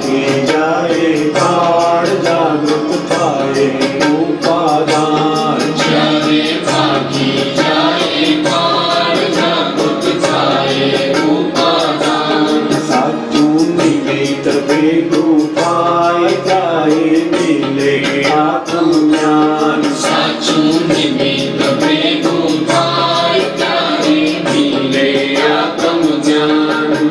भागी जाए काल जागृत थाए उपादान જ્યારે ભાગી જાય કાળ જાગૃત થાય ઉપાદાન સાચું નિમિત્ત ભેગું થાય જાય મિલે આત્મજ્ઞાન સાચું નિમિત્ત ભેગું થાય ત્યારે મિલે આત્મજ્ઞાન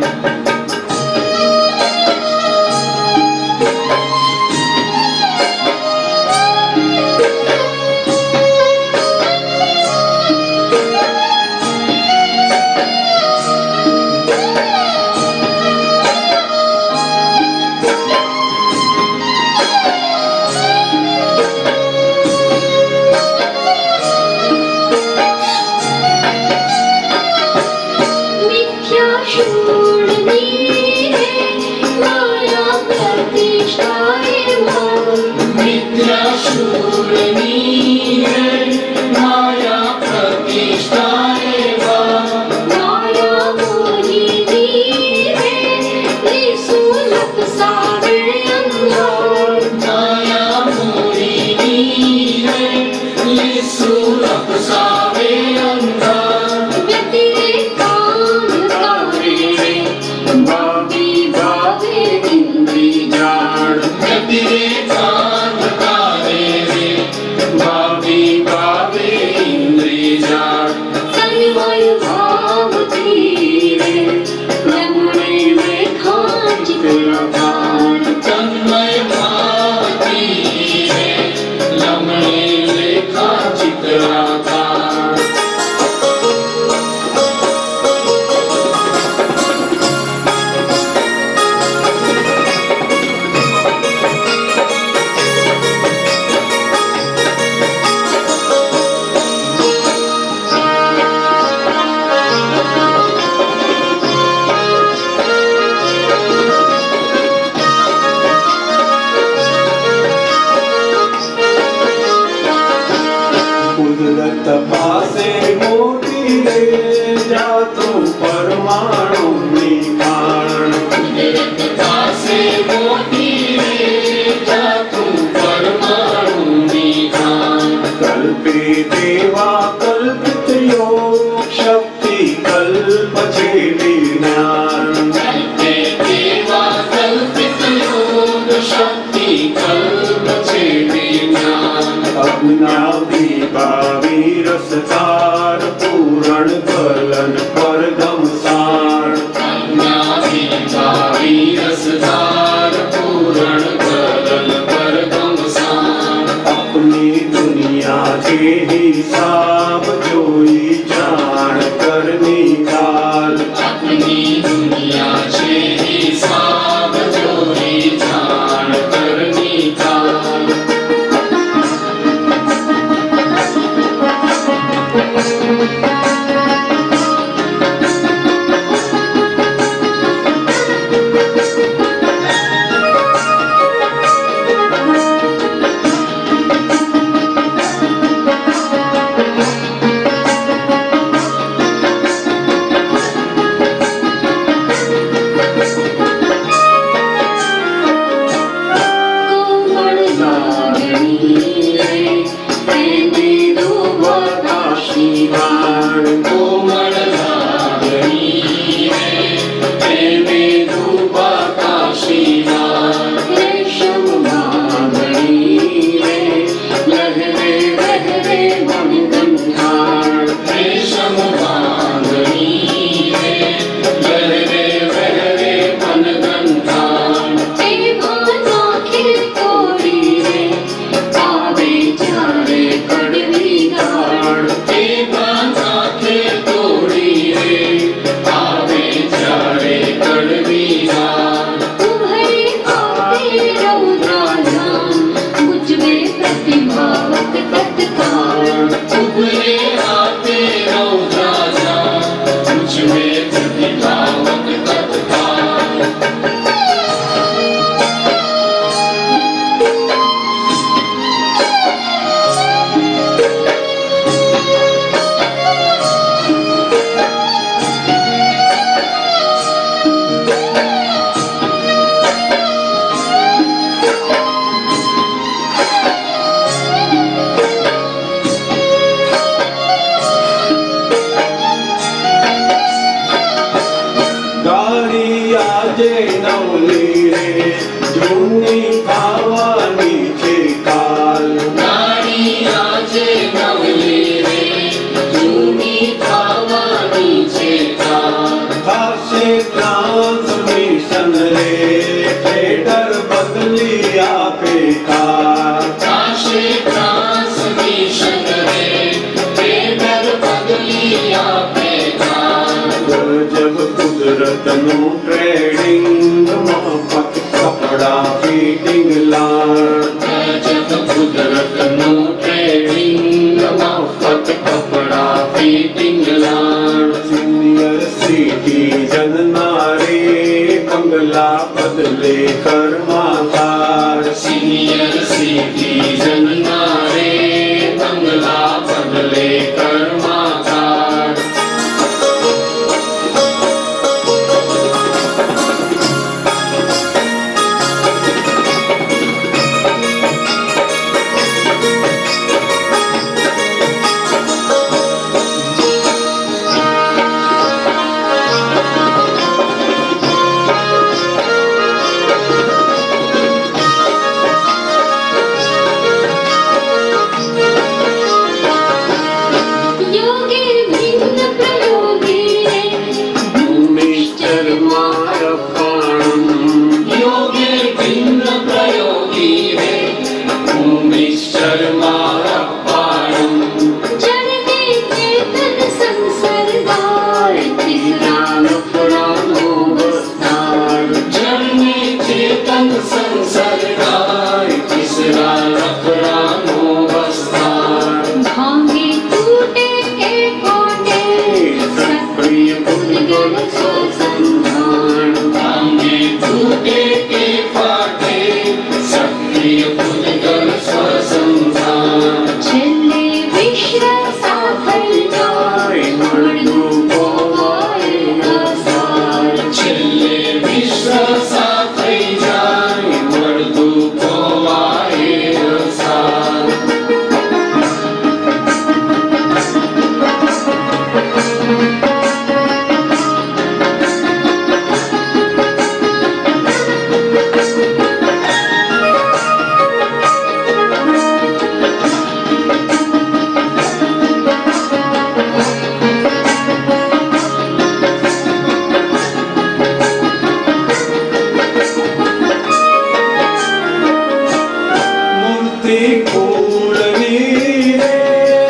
मिथ्या शूरनी है माया प्रतिष्ठाए माया मोहिनी है यीशु लपसावे अंधार माया मोहिनी है यीशु लपसावे अंधार व्यतिरेकांधकारे भावी भावे इंद्री जान व्यतिरेकांधकारे भावी भावे इंद्री जान तन्मय भाव धीरे लम्हे लेखांचित आधार तन्मय भावती है लमणे लेखा चित्राकार कुदरत पासे मोती ले जा तू परमाणु निखाण कुदरत पासे मोती रे जा तू परमाणु निखान कल्पे देवा कल्पित योग शक्ति कल्प छेदी ज्ञान कल्पे देवा कल्पित योग शक्ति कल्प छेदी ज्ञान अज्ञानी भावी रसतार पूरण कलन पर गमसार अज्ञानी भावी रसधार જૂની ખાવાની છે કાલ નારી આજે નવલી રે જૂની ખાવાની છે કાલ થશે ટ્રાન્સમિશન રે થિયેટર બદલી આપે કાર કાશે ટ્રાન્સમિશન રે ટ્રેડર બદલી આપે કાલ ગજબ કુદરતનું ટ્રેડિંગ મફત કપડા ફિટિંગ લાણ ગજબ કુદરતનું ટ્રેડિંગ મફત કપડા ફિટિંગ લાણ સિનિયર સિટીઝન નારે બંગલા બદલે કર્માકાર સિનિયર સિટીઝન નારે બંગલા બદલે કર્માકાર યોગી ભિન્ન પ્રયોગી રે મિસ્ટર મારપાણમ યોગે ભિન્ન પ્રયોગી રે હું મિસ્ટર મારપ્પાણમ જળને ચેતન સંસર્ગાય તિસરા નફરાનો વસ્તાર જળને ચેતન સંસર્ગાય તીસરા રખરાનો વસ્તાર ભાંગે તૂટે કે કોટે સક્રિય પૂજન સ્વસંધાન ભાંગે તૂટે કે ફાટે સક્રિય પૂજન સ્વસંધાન છેલ્લે વિશ્વાસા થઈ જાય મળનું પોવાય અસાર છેલ્લે વિશ્વાસા થઈ જાય મળતું ખોવાય અસાર મૂર્તિ ફૂલની રે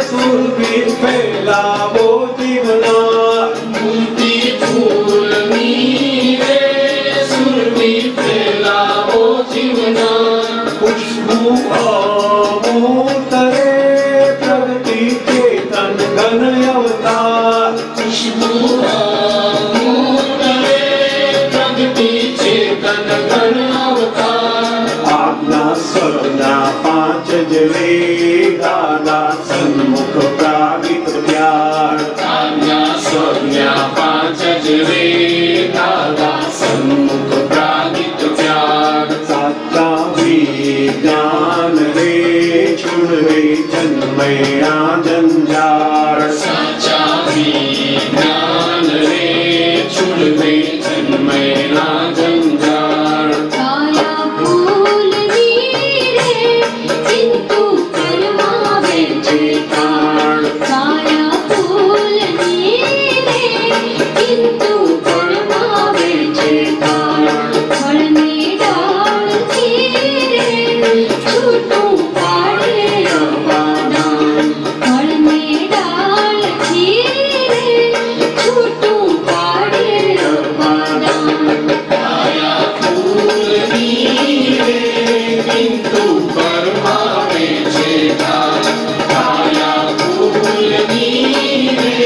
સુરભી ફેલાવો જીવના મૂર્તિ ફૂલની રે સુરભી ફેલાવો જીવના ખુશ્બુ અમૂર્ત રે પ્રગતિ ચેતન ઘન અવતાર ખુશ્બુ અમૂર્ત રે પ્રગતિ ચેતન ઘન અવતાર આજ્ઞા સ્વરના પાંચ જ રે દાદા સન્મુખ પ્રાગિત પ્યાર આજ્ઞા સંજ્ઞા પાંચ જ રે દાદા સન્મુખ પ્રાગિત પ્યાર સાચા વિજ્ઞાન રે છુડવે જન્મયા જંજાર સાચા વિજ્ઞાન રે છુડવે જન્મેના જંજાળ કાયા ફૂલની રે કિંતુ કરમાવે છે કાળ કાયા ફૂલની રે કિંતુ કરમાવે છે કાળ ફળને ડાળથી રે છૂટું પાડે અવાદાન ફળને ડાળથી રે છૂટું પાડે અવાદાન કાયા ફૂલની રે કિંતુ પરમાવે છે કાળ કાયા ફૂલની રે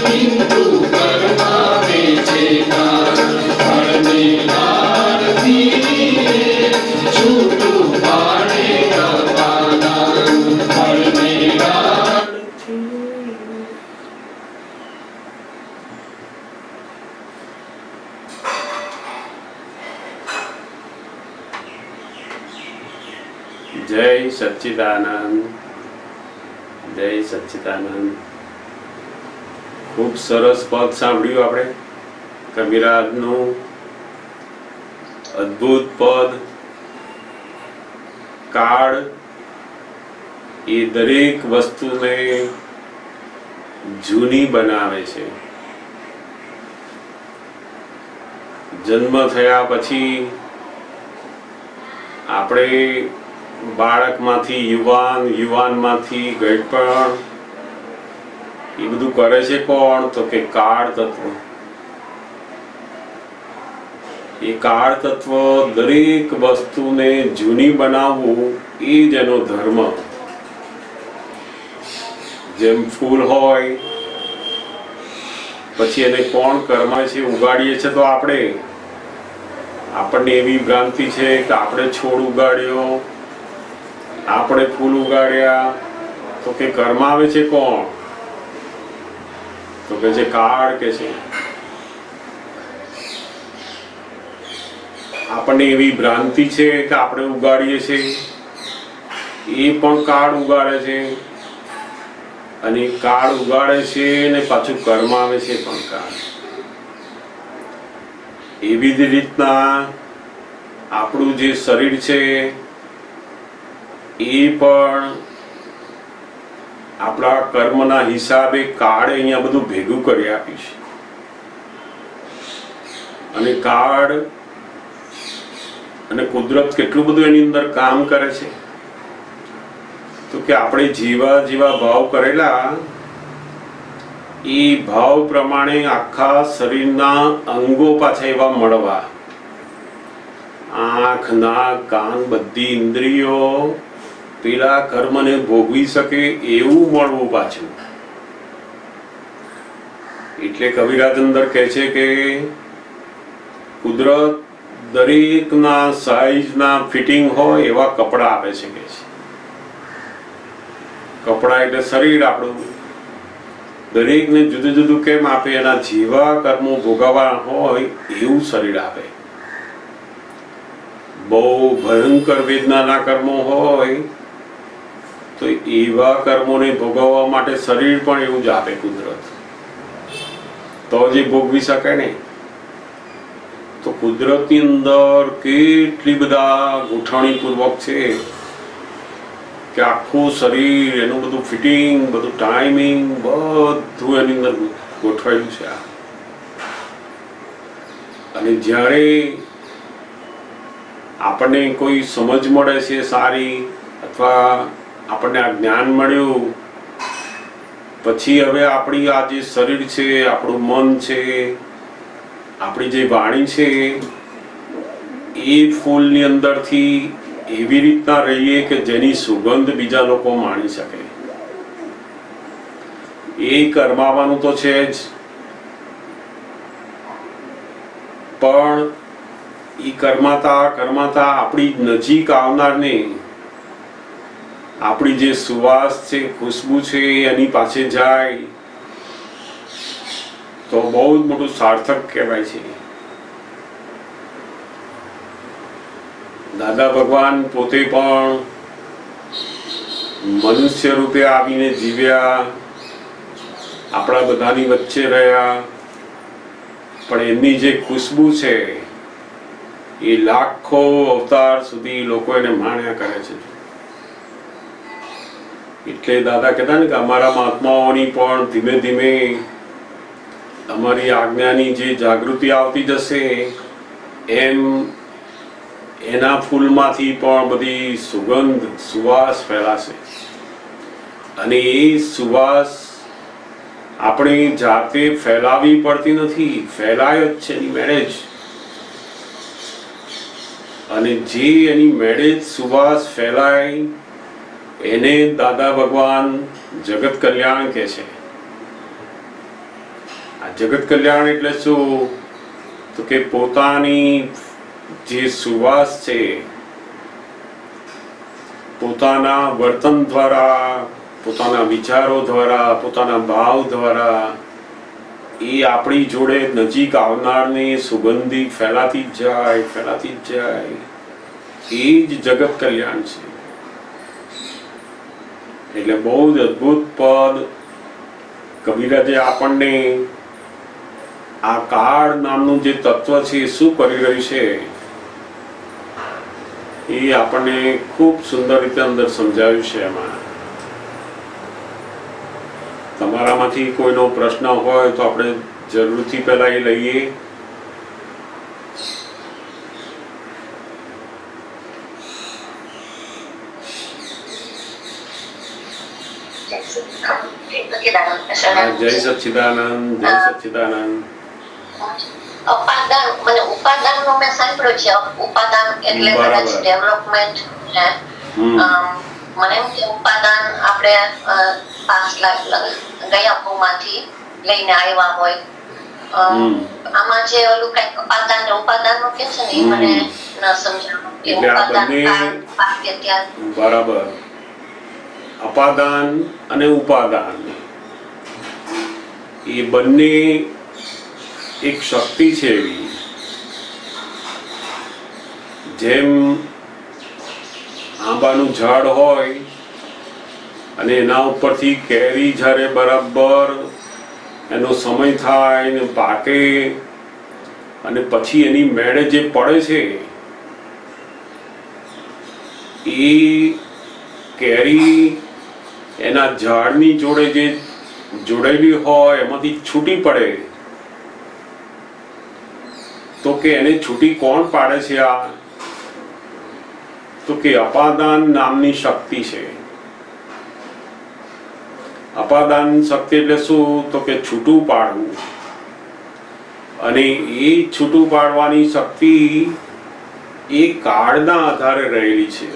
કિંતુ પરમાવે છે કાળ ફળને ડાળથી રે છૂટું પાડે અવાદાન ફળને ડાળથી જય સચ્ચિદાનંદ જય સચ્ચિદાનંદ ખૂબ સરસ પદ સાંભળ્યું આપણે કબીરાજનું અદ્ભુત પદ કાળ એ દરેક વસ્તુને જૂની બનાવે છે. જન્મ થયા પછી આપણે બાળકમાંથી યુવાન, યુવાનમાંથી ગઢપણ, એ બધું કરે છે કોણ? તો કે કાળ તત્વ. એ કાળ તત્વ દરેક વસ્તુને જૂની બનાવવું એ જ એનો ધર્મ. જેમ ફૂલ હોય પછી એને કોણ કર્માય છે? ઉગાડીએ છે તો આપણને એવી ભ્રાંતિ છે કે આપણે છોડ ઉગાડ્યો, આપણે ફૂલ ઉગાડ્યા, તો કે કર્માવે છે કોણ? તો કે છે કાળ કે છે. આપણને એવી ભ્રાંતિ છે કે આપણે ઉગાડીએ છીએ, એ પણ કાળ ઉગાડે છે, અને કાળ ઉગાડે છે ને પાછું કર્માવે છે પણ કાળ. એવી જ રીતના આપણું જે શરીર છે એ પણ આપણા કર્મના હિસાબે કાળ અહીંયા બધું ભેગું કરી આપ્યું છે. અને કાળ અને કુદરત કેટલું બધું એની અંદર કામ કરે છે. તો કે આપણે જેવા જેવા ભાવ કરેલા એ ભાવ પ્રમાણે આખા શરીરના અંગો પાછા એવા મળવા. આંખ, નાક, કાન, બધી ઇન્દ્રિયો પેલા કર્મને ભોગવી શકે એવું મળવું પાછું. એટલે કવિરાજ અંદર કહે છે કે કુદરત દરેકના સાઈઝના ફિટિંગ હોય એવા કપડા આપે છે કે છે. કપડા એટલે શરીર આપણું. દરેકને જુદું જુદું કેમ આપે? એના જેવા કર્મો ભોગવવા હોય એવું શરીર આપે. બહુ ભયંકર વેદનાના કર્મો હોય તો એવા કર્મોને ભોગવવા માટે શરીર પણ એવું જ આપે કુદરત, તો જ ભોગવી શકે ને. તો કુદરતની અંદર કેટલી બધા ગોઠવણીપૂર્વક છે કે આખું શરીર, એનું બધું ફિટિંગ, બધું ટાઈમિંગ, બધું એની અંદર ગોઠવાયેલું છે. અને જ્યારે આપણને કોઈ સમજ મળે છે સારી, અથવા આપણને આ જ્ઞાન મળ્યું પછી હવે આપણી આ જે શરીર છે, આપણું મન છે, આપણી જે વાણી છે, એ ફૂલની અંદરથી એવી રીતના રહીએ કે જેની સુગંધ બીજા લોકો માણી શકે. એ કરમાવાનું તો છે જ, પણ એ કરમાતા કરમાતા આપણી નજીક આવનારને આપણી જે સુવાસ છે, ખુશ્બુ છે, એની પાસે જાય તો બહુ જ મોટું સાર્થક કહેવાય છે. દાદા ભગવાન પોતે પણ મનુષ્ય રૂપે આવીને જીવ્યા, આપણા બધાની વચ્ચે રહ્યા, પણ એમની જે ખુશ્બુ છે એ લાખો અવતાર સુધી લોકો એને માણ્યા કરે છે. એટલે દાદા કહેતા ને કે અમારા મહાત્માઓની પણ ધીમે ધીમે અમારી આજ્ઞાની જે જાગૃતિ આવતી જશે એમ એના ફૂલમાંથી પણ બધી સુગંધ, સુવાસ ફેલાશે. અને એ સુવાસ આપણે જાતે ફેલાવી પડતી નથી, ફેલાય જ છે એની મેળે જ. અને જે એની મેળે જ સુવાસ ફેલાય એને દાદા ભગવાન જગત કલ્યાણ કહે છે. આ જગત કલ્યાણ એટલે શું? તો કે પોતાની જે સુવાસ છે, પોતાના વર્તન દ્વારા, પોતાના વિચારો દ્વારા, પોતાના ભાવ દ્વારા એ આપણી જોડે નજીક આવનારને સુગંધી ફેલાતી જ જાય, ફેલાતી જ જાય. એ જ જગત કલ્યાણ છે. એટલે બહુ જ અદ્ભુત પદ કબીરાજે આપણને આ કાળ નામનું જે તત્વ છે એ શું કરી રહ્યું છે એ આપણને ખૂબ સુંદર રીતે અંદર સમજાવ્યું છે. એમાં તમારામાંથી કોઈનો પ્રશ્ન હોય તો આપણે જરૂરથી પહેલા એ લઈએ. જય સચ્ચિદાનંદ, જય સચ્ચિદાનંદ. ઉપાદાન મને ઉપાદાન નું મેં સાંભળ્યું છે. ઉપાદાન એટલે કદાચ ડેવલપમેન્ટ છે. મને એમ કે ઉપાદાન આપણે ગયા ભૂમાંથી લઈને આવ્યા હોય. આમાં જે ઓલું કઈક ઉપાદાન ને ઉપાદાન નું કે છે ને એ મને ન સમજાયું. એટલે આ બંને બરાબર, અપાદાન અને ઉપાદાન એ બંને એક શક્તિ છે. એવી જેમ આંબાનું ઝાડ હોય અને એના ઉપરથી કેરી જ્યારે બરાબર એનો સમય થાય ને પાકે અને પછી એની મેળે જે પડે છે એ કેરી એના ઝાડની જોડે જે જોડેલી હોય એમાંથી છૂટી પડે તો કે એને છૂટી કોણ પાડે છે? આ તો કે અપાદાન નામની શક્તિ છે. અપાદાન શક્તિ એટલે શું? તો કે છૂટું પાડવું. અને એ છૂટું પાડવાની શક્તિ એ કાળના આધારે રહેલી છે.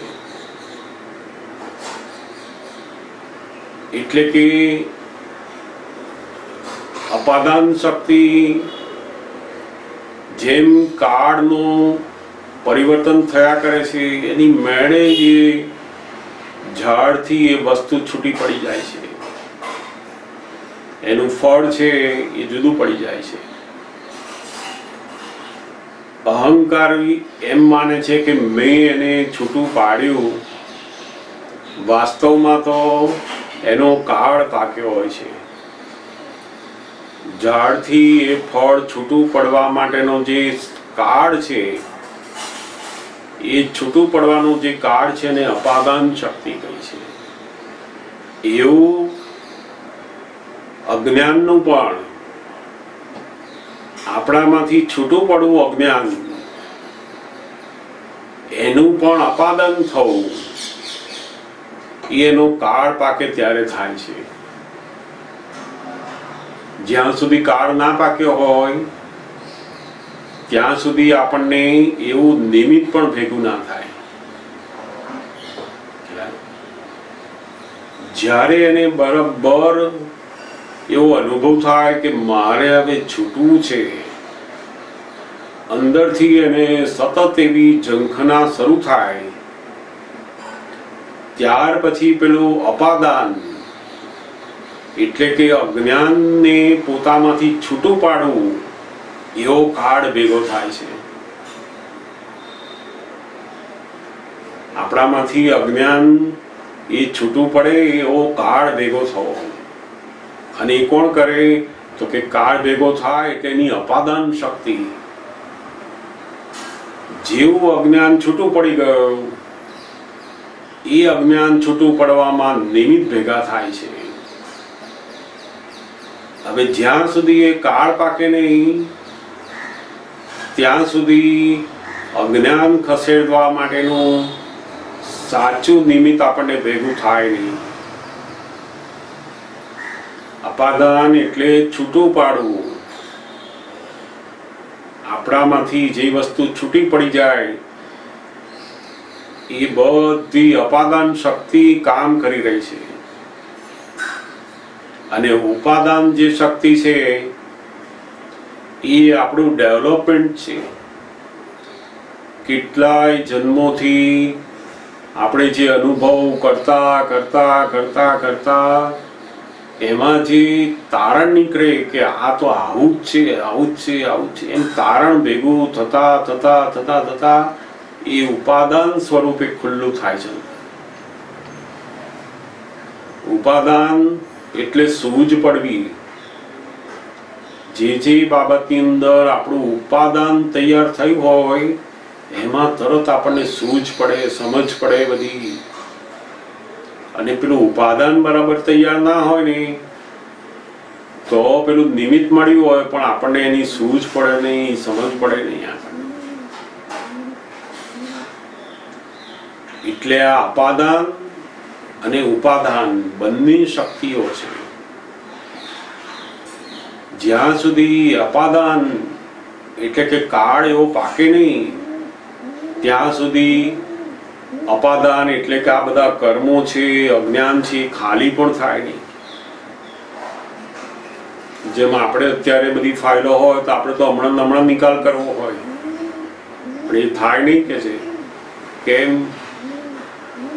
એટલે કે અપાદાન શક્તિ જેમ કાળનું પરિવર્તન થયા કરે છે એની મેળે જે ઝાડથી એ વસ્તુ છૂટી પડી જાય છે, એનું ફળ છે એ જુદું પડી જાય છે. અહંકાર એમ માને છે કે મેં એને છૂટું પાડ્યું, વાસ્તવમાં તો એનો કાળ પાક્યો હોય છે. ઝાડથી એ ફળ છૂટું પડવા માટેનો જે કાળ છે એ છૂટું પડવાનો જે કાળ છે એને અપાદાન શક્તિ કહી છે. એવું અજ્ઞાનનું પણ આપણામાંથી છૂટું પડવું અજ્ઞાન, એનું પણ અપાદાન થવું એનો કાળ પાકે ત્યારે થાય છે. જ્યાં સુધી કાળ ના પાક્યો હોય ત્યાં સુધી આપણને એવું નિમિત્ત પણ ભેગું ના થાય. જ્યારે એને બરાબર એવો અનુભવ થાય કે મારે હવે છૂટવું છે, અંદરથી એને સતત એવી ઝંખના શરૂ થાય, ત્યાર પછી પેલું અપાદાન એટલે કે અજ્ઞાનને પોતામાંથી છૂટું પાડવું એવો કાળ ભેગો થાય છે. આપણામાંથી અજ્ઞાન એ છૂટું પડે એવો કાળ ભેગો થવો. અને એ કોણ કરે? તો કે કાળ ભેગો થાય એટલે એની અપાદાન શક્તિ. જેવું અજ્ઞાન છૂટું પડી ગયું એ અજ્ઞાન છૂટું પડવામાં નિમિત્ત ભેગા થાય છે. હવે જ્યાં સુધી એ કાળ પાકે નહીં ત્યાં સુધી અજ્ઞાન ખસેડવા માટેનું સાચું નિમિત્ત આપણને ભેગું થાય નહીં. અપાદાન એટલે છૂટું પાડવું. આપણામાંથી જે વસ્તુ છૂટી પડી જાય એ બધી અપાદાન શક્તિ કામ કરી રહી છે. અને ઉપાદાન જે શક્તિ છે એ આપણું ડેવલપમેન્ટ છે. કેટલાય જન્મોથી આપણે જે અનુભવ કરતા કરતા કરતા કરતા એમાં જે તારણ નીકળે કે આ તો આવું જ છે, આવું જ છે, આવું જ છે, એમ તારણ ભેગું થતા થતા થતા થતા એ ઉપાદાન સ્વરૂપે ખુલ્લું થાય છે. ઉપાદાન એટલે સૂઝ પડવી. જે બાબતની અંદર આપણું ઉપાદાન તૈયાર થયું હોય એમાં તરત આપણને સૂઝ પડે, સમજ પડે બધી. અને પેલું ઉપાદાન બરાબર તૈયાર ના હોય ને તો પેલું નિમિત્ત મળ્યું હોય પણ આપણને એની સૂઝ પડે નહીં, સમજ પડે નહીં આપણને. એટલે આ અપાદાન અને ઉપાદાન બંને શક્તિઓ છે. જ્યાં સુધી અપાદાન એટલે કે કાળ એવો પાકે નહીં ત્યાં સુધી અપાદાન એટલે કે આ બધા કર્મો છે, અજ્ઞાન છે, ખાલી પણ થાય નહીં. જેમ આપણે અત્યારે બધી ફાઇલો હોય તો આપણે તો હમણાં નિકાલ કરવો હોય પણ એ થાય નહીં કે છે. કેમ?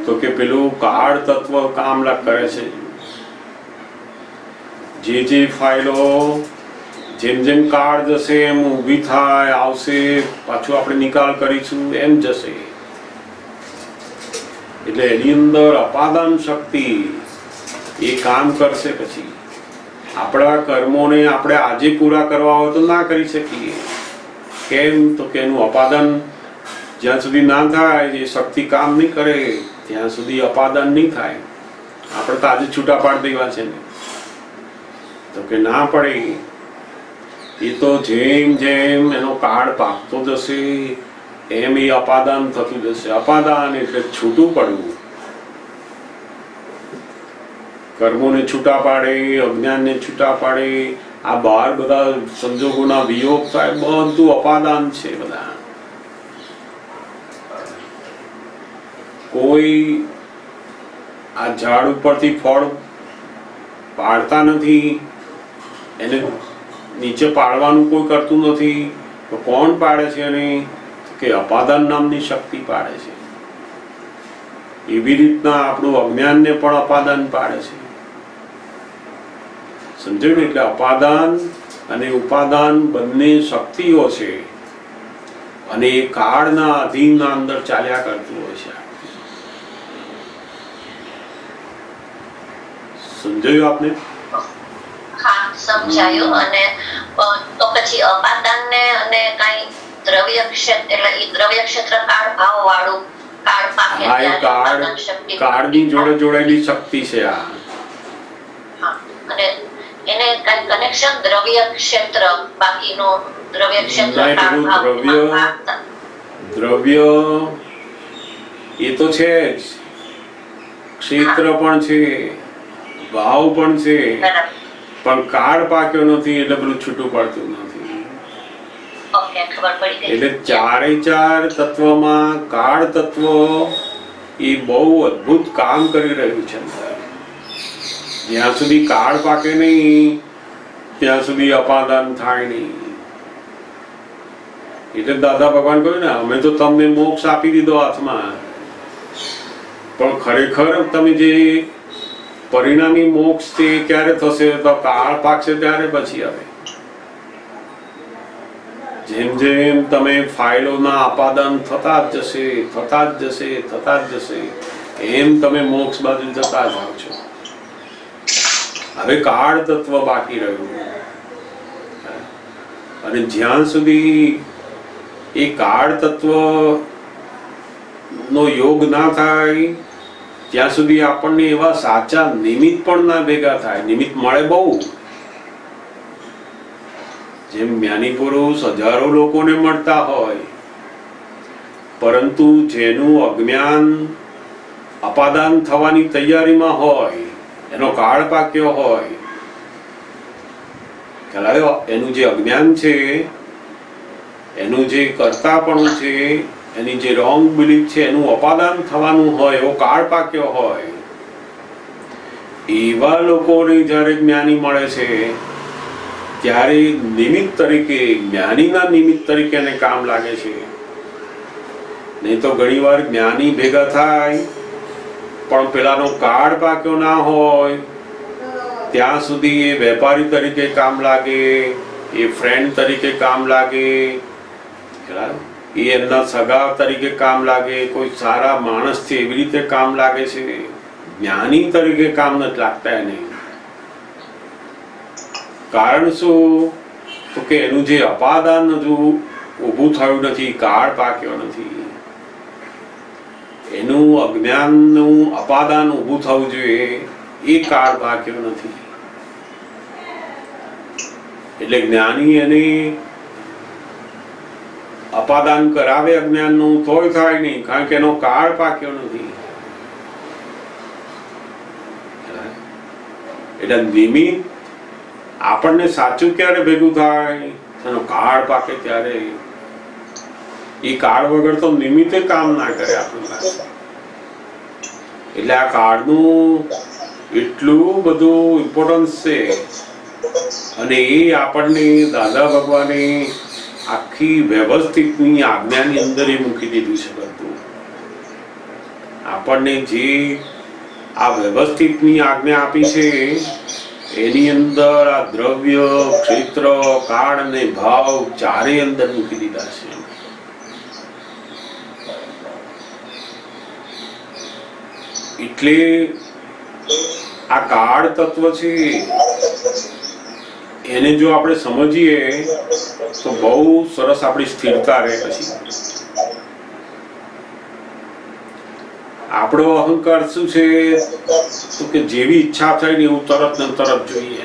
તો કે પેલું કાળ તત્વ કામ કરે છે. જે ફાઇલો જેમ જેમ કાળ જશે એમ ઊભી થાય, આવશે, પાછું આપણે નિકાલ કરીશું એમ જશે. એટલે એની અંદર અપાદાન શક્તિ એ કામ કરશે. પછી આપણા કર્મોને આપણે આજે પૂરા કરવા હોય તો ના કરી શકીએ. કેમ? તો કે એનું અપાદાન જ્યાં સુધી ના થાય, એ શક્તિ કામ નહીં કરે ત્યાં સુધી અપાદાન નહીં થાય. આપણે તો આજે છૂટા પાડી દેવા છે ને, તો કે ના પડે. એ તો જેમ જેમ એનો કાળ પાકતો જશે એમ એ અપાદાન થતું જશે. અપાદાન એટલે છૂટું પડવું. કર્મોને છૂટા પાડે, અજ્ઞાનને છૂટા પાડે, આ બહાર બધા સંજોગોના વિયોગ થાય, બધું અપાદાન છે. બધા કોઈ આ ઝાડ ઉપરથી ફળ પાડતા નથી, એને નીચે પાડવાનું કોઈ કરતું નથી, તો કોણ પાડે છે? એને કે અપાદાન નામની શક્તિ પાડે છે. એવી રીતના આપણું અજ્ઞાનને પણ અપાદાન પાડે છે. સમજાયું ને? એટલે અપાદાન અને ઉપાદાન બંને શક્તિઓ છે અને એ કાળના અધીનના અંદર ચાલ્યા કરતું હોય છે. સમજાયું આપને? હા, સમજાયું. અને તો પછી અપાદાન ને અને કઈ દ્રવ્ય ક્ષેત્ર એટલે એ દ્રવ્ય ક્ષેત્ર કાળ ભાવ વાળું કાળ પાકે હા, એ ત્યારે અપાદાન શક્તિ કાળની જોડે જોડેલી શક્તિ છે આ. હા, અને એને કઈ કનેક્શન દ્રવ્ય ક્ષેત્ર બાકીનો દ્રવ્ય ક્ષેત્ર ના, કાળ એટલું ભાવ દ્રવ્ય એ તો છે જ, ક્ષેત્ર પણ છે, ભાવ પણ છે, પણ કાળ પાક્યો નથી એટલે પેલું છૂટું પડતું નથી. ઓકે, ખબર પડી ગઈ. એટલે ચારે ચાર તત્વમાં કાળ તત્વ એ બહુ અદ્ભુત કામ કરી રહ્યું છે. જ્યાં સુધી કાળ પાકે નહીં ત્યાં સુધી અપાદાન થાય નહીં. એટલે દાદા ભગવાન કહ્યું ને, અમે તો તમને મોક્ષ આપી દીધો હાથમાં, પણ ખરેખર તમે જે પરિણામી મોક્ષ છે ક્યારે થશે? તો કાળ પાકશે ત્યારે પછી આવે. જેમ જેમ તમે ફાઇલોના અપાદાન થતા જ જશે, થતા જ જશે, થતા જ જશે, એમ તમે મોક્ષ બાજુ જતા જાઓ છો. હવે કાળ તત્વ બાકી રહ્યું. અને જ્યાં સુધી એ કાળ તત્વ નો યોગ ના થાય ત્યાં સુધી આપણને એવા સાચા નિમિત્ત પણ ના ભેગા થાય. નિમિત્ત મળે બહુ. જેમ જ્ઞાની પુરુષ હજારો લોકોને મળતા હોય, પરંતુ જેનું અજ્ઞાન અપાદાન થવાની તૈયારીમાં હોય, એનો કાળ પાક્યો હોય, ખ્યાલ આવ્યો? એનું જે અજ્ઞાન છે, એનું જે કરતાપણું છે, એની જે રોંગ બિલીફ છે, એનું અપાદાન થવાનું હોય, એવો કાળ પાક્યો હોય, એવા લોકોને જ્યારે જ્ઞાની મળે છે ત્યારે નિમિત્ત તરીકે, જ્ઞાનીના નિમિત્ત તરીકે એને કામ લાગે છે. નહીં તો ઘણીવાર જ્ઞાની ભેગા થાય પણ પેલાનો કાળ પાક્યો ના હોય ત્યાં સુધી એ વેપારી તરીકે કામ લાગે, એ ફ્રેન્ડ તરીકે કામ લાગે, એ એમના સગા તરીકે કામ લાગે, કોઈ સારા માણસથી એવી રીતે કામ લાગે છે. જ્ઞાની તરીકે કામ નથી લાગતા એને. કારણ શું? તો કે એનું જે અપાદાન હજુ ઊભું થયું નથી, કાળ પાક્યો નથી, એનું અજ્ઞાનનું અપાદાન ઊભું થવું જોઈએ, એ કાળ પાક્યો નથી. એટલે જ્ઞાની એની અપાદાન કરાવે અજ્ઞાનનું તોય થાય નહીં, કારણ કે એનો કાળ પાક્યો નથી. એટલે નિમિત્ત આપણને સાચું ક્યારે ભેગું થાય? એનો કાળ પાકે ત્યારે. એ કાળ વગર તો નિમિત્તે કામ ના કરે આપણને. એટલે આ કાળનું એટલું બધું ઇમ્પોર્ટન્સ છે, અને એ આપણને દાદા ભગવાને આખી વ્યવસ્થિતની આજ્ઞાની અંદર એ મૂકી દીધું છે બધું. આપણને જે આ વ્યવસ્થિતની આજ્ઞા આપી છે એની અંદર આ દ્રવ્ય, ક્ષેત્ર, કાળ અને ભાવ ચારે અંદર મૂકી દીધા છે. એટલે આ કાળ તત્વ છે એને જો આપણે સમજીએ તો બહુ સરસ આપણી સ્થિરતા રહે. પછી આપણો અહંકાર શું છે તો કે જેવી ઈચ્છા થાય ને એવું તરત ને તરત જોઈએ,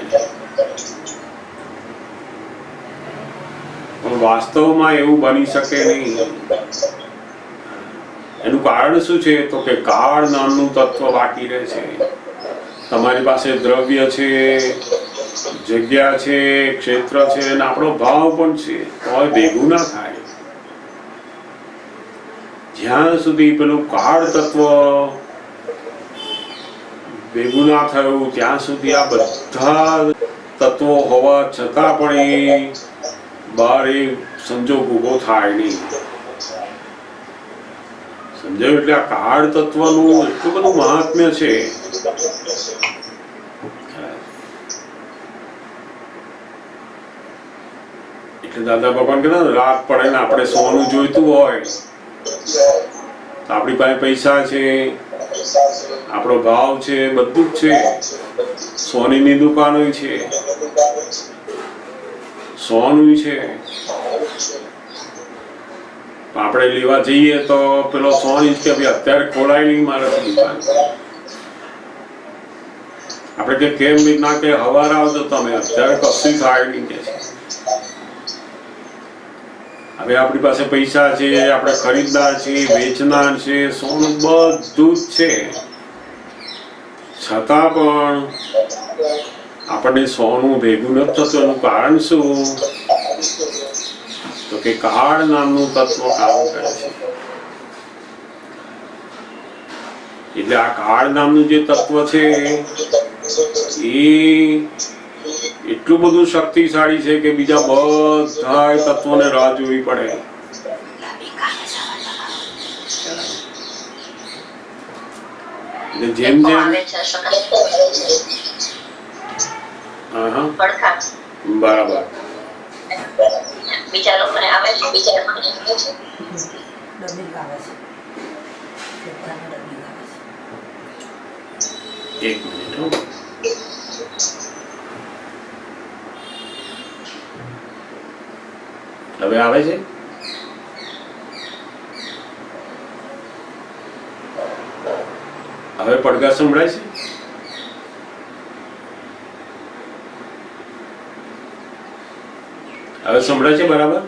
પણ વાસ્તવમાં એવું બની શકે નહીં. એનું કારણ શું છે તો કે કાળ નામનું તત્વ બાકી રહે છે. તમારી પાસે દ્રવ્ય છે, જગ્યા છે, ક્ષેત્ર છે, અને આપણો ભાવ પણ છે, તો ભેગું ના થાય. જ્યાં સુધી પેલું કાળ તત્વ ભેગું ના થયું ત્યાં સુધી આ બધા તત્વો હોવા છતાં પણ એ બહાર એ સંજોગ ઉભો થાય નહીં. સમજાયું? એટલે આ કાળ તત્વનું એટલું બધું મહાત્મ્ય છે. એટલે દાદા ભગવાન કહેતા ને, રાત પડે ને આપણે સોનું જોઈતું હોય તો આપણી પાસે પૈસા છે, આપણો ભાવ છે, બધું જ છે. સોનીની દુકાનો છે, સોનું છે. આપણે લેવા જઈએ તો પેલો સોની કે ભાઈ અત્યારે ખોલાય નહીં મારાથી દુકાન. આપણે કે કેમ બી ના કે હવાર આવજો તમે, અત્યારે કશું થાય નહીં કે છે. હવે આપણી પાસે પૈસા છે, આપણે ખરીદનાર છે, વેચનાર છે, સોનું બધું જ છે, છતાં પણ આપણને સોનું ભેગું નથી થતું. એનું કારણ શું તો કે કાળ નામનું તત્વ કામ કરે છે. એટલે આ કાળ નામનું જે તત્વ છે એ એટલું બધું શક્તિશાળી છે કે બીજા બધા તત્વોને રાહ જોવી પડે. જેમ જેમ બરાબર બીજા લોકોને આવે છે, બીજા લોકોને આવે છે. ડબલિંગ આવે છે. એક મિનિટ હો. હવે આવે છે? હવે પડઘા સંભળાય છે? હવે સંભળાય છે બરાબર?